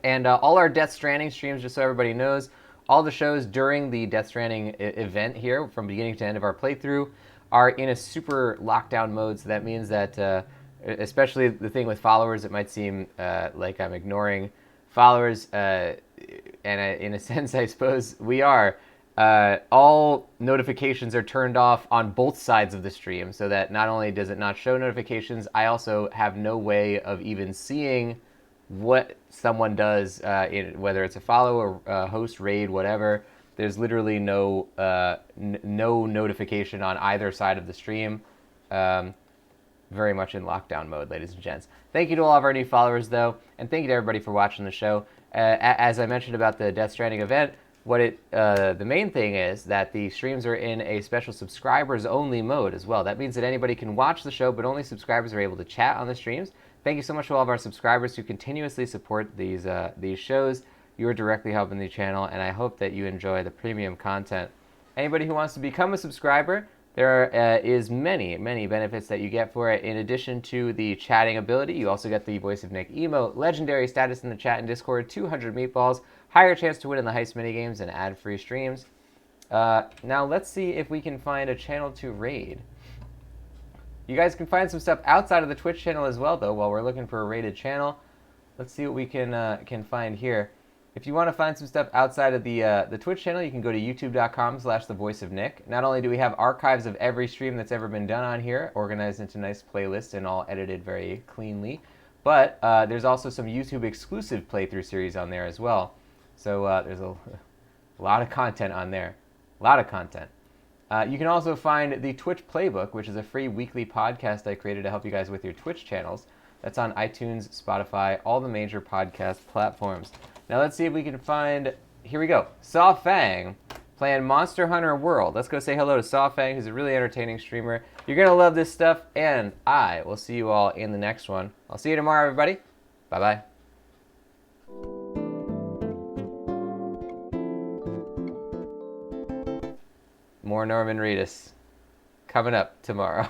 [SPEAKER 1] And all our Death Stranding streams, just so everybody knows, all the shows during the Death Stranding event here, from beginning to end of our playthrough, are in a super lockdown mode, so that means that, especially the thing with followers, it might seem like I'm ignoring followers, and in a sense, I suppose we are. All notifications are turned off on both sides of the stream, so that not only does it not show notifications, I also have no way of even seeing what someone does, whether it's a follow, a host, raid, whatever. There's literally no no notification on either side of the stream. Very much in lockdown mode, ladies and gents. Thank you to all of our new followers, though, and thank you to everybody for watching the show. As I mentioned about the Death Stranding event, the main thing is that the streams are in a special subscribers-only mode as well. That means that anybody can watch the show, but only subscribers are able to chat on the streams. Thank you so much to all of our subscribers who continuously support these shows. You are directly helping the channel, and I hope that you enjoy the premium content. Anybody who wants to become a subscriber, there is many benefits that you get for it. In addition to the chatting ability, you also get the Voice of Nick emote, legendary status in the chat and Discord, 200 meatballs, higher chance to win in the heist minigames, and ad-free streams. Now let's see if we can find a channel to raid. You guys can find some stuff outside of the Twitch channel as well, though, while we're looking for a rated channel. Let's see what we can find here. If you want to find some stuff outside of the Twitch channel, you can go to youtube.com/thevoiceofnick. Not only do we have archives of every stream that's ever been done on here, organized into nice playlists and all edited very cleanly, but there's also some YouTube exclusive playthrough series on there as well. So there's a lot of content on there. A lot of content. You can also find the Twitch Playbook, which is a free weekly podcast I created to help you guys with your Twitch channels. That's on iTunes, Spotify, all the major podcast platforms. Now let's see if we can find, here we go, Saw Fang playing Monster Hunter World. Let's go say hello to Saw Fang, who's a really entertaining streamer. You're going to love this stuff, and I will see you all in the next one. I'll see you tomorrow, everybody. Bye-bye. More Norman Reedus coming up tomorrow.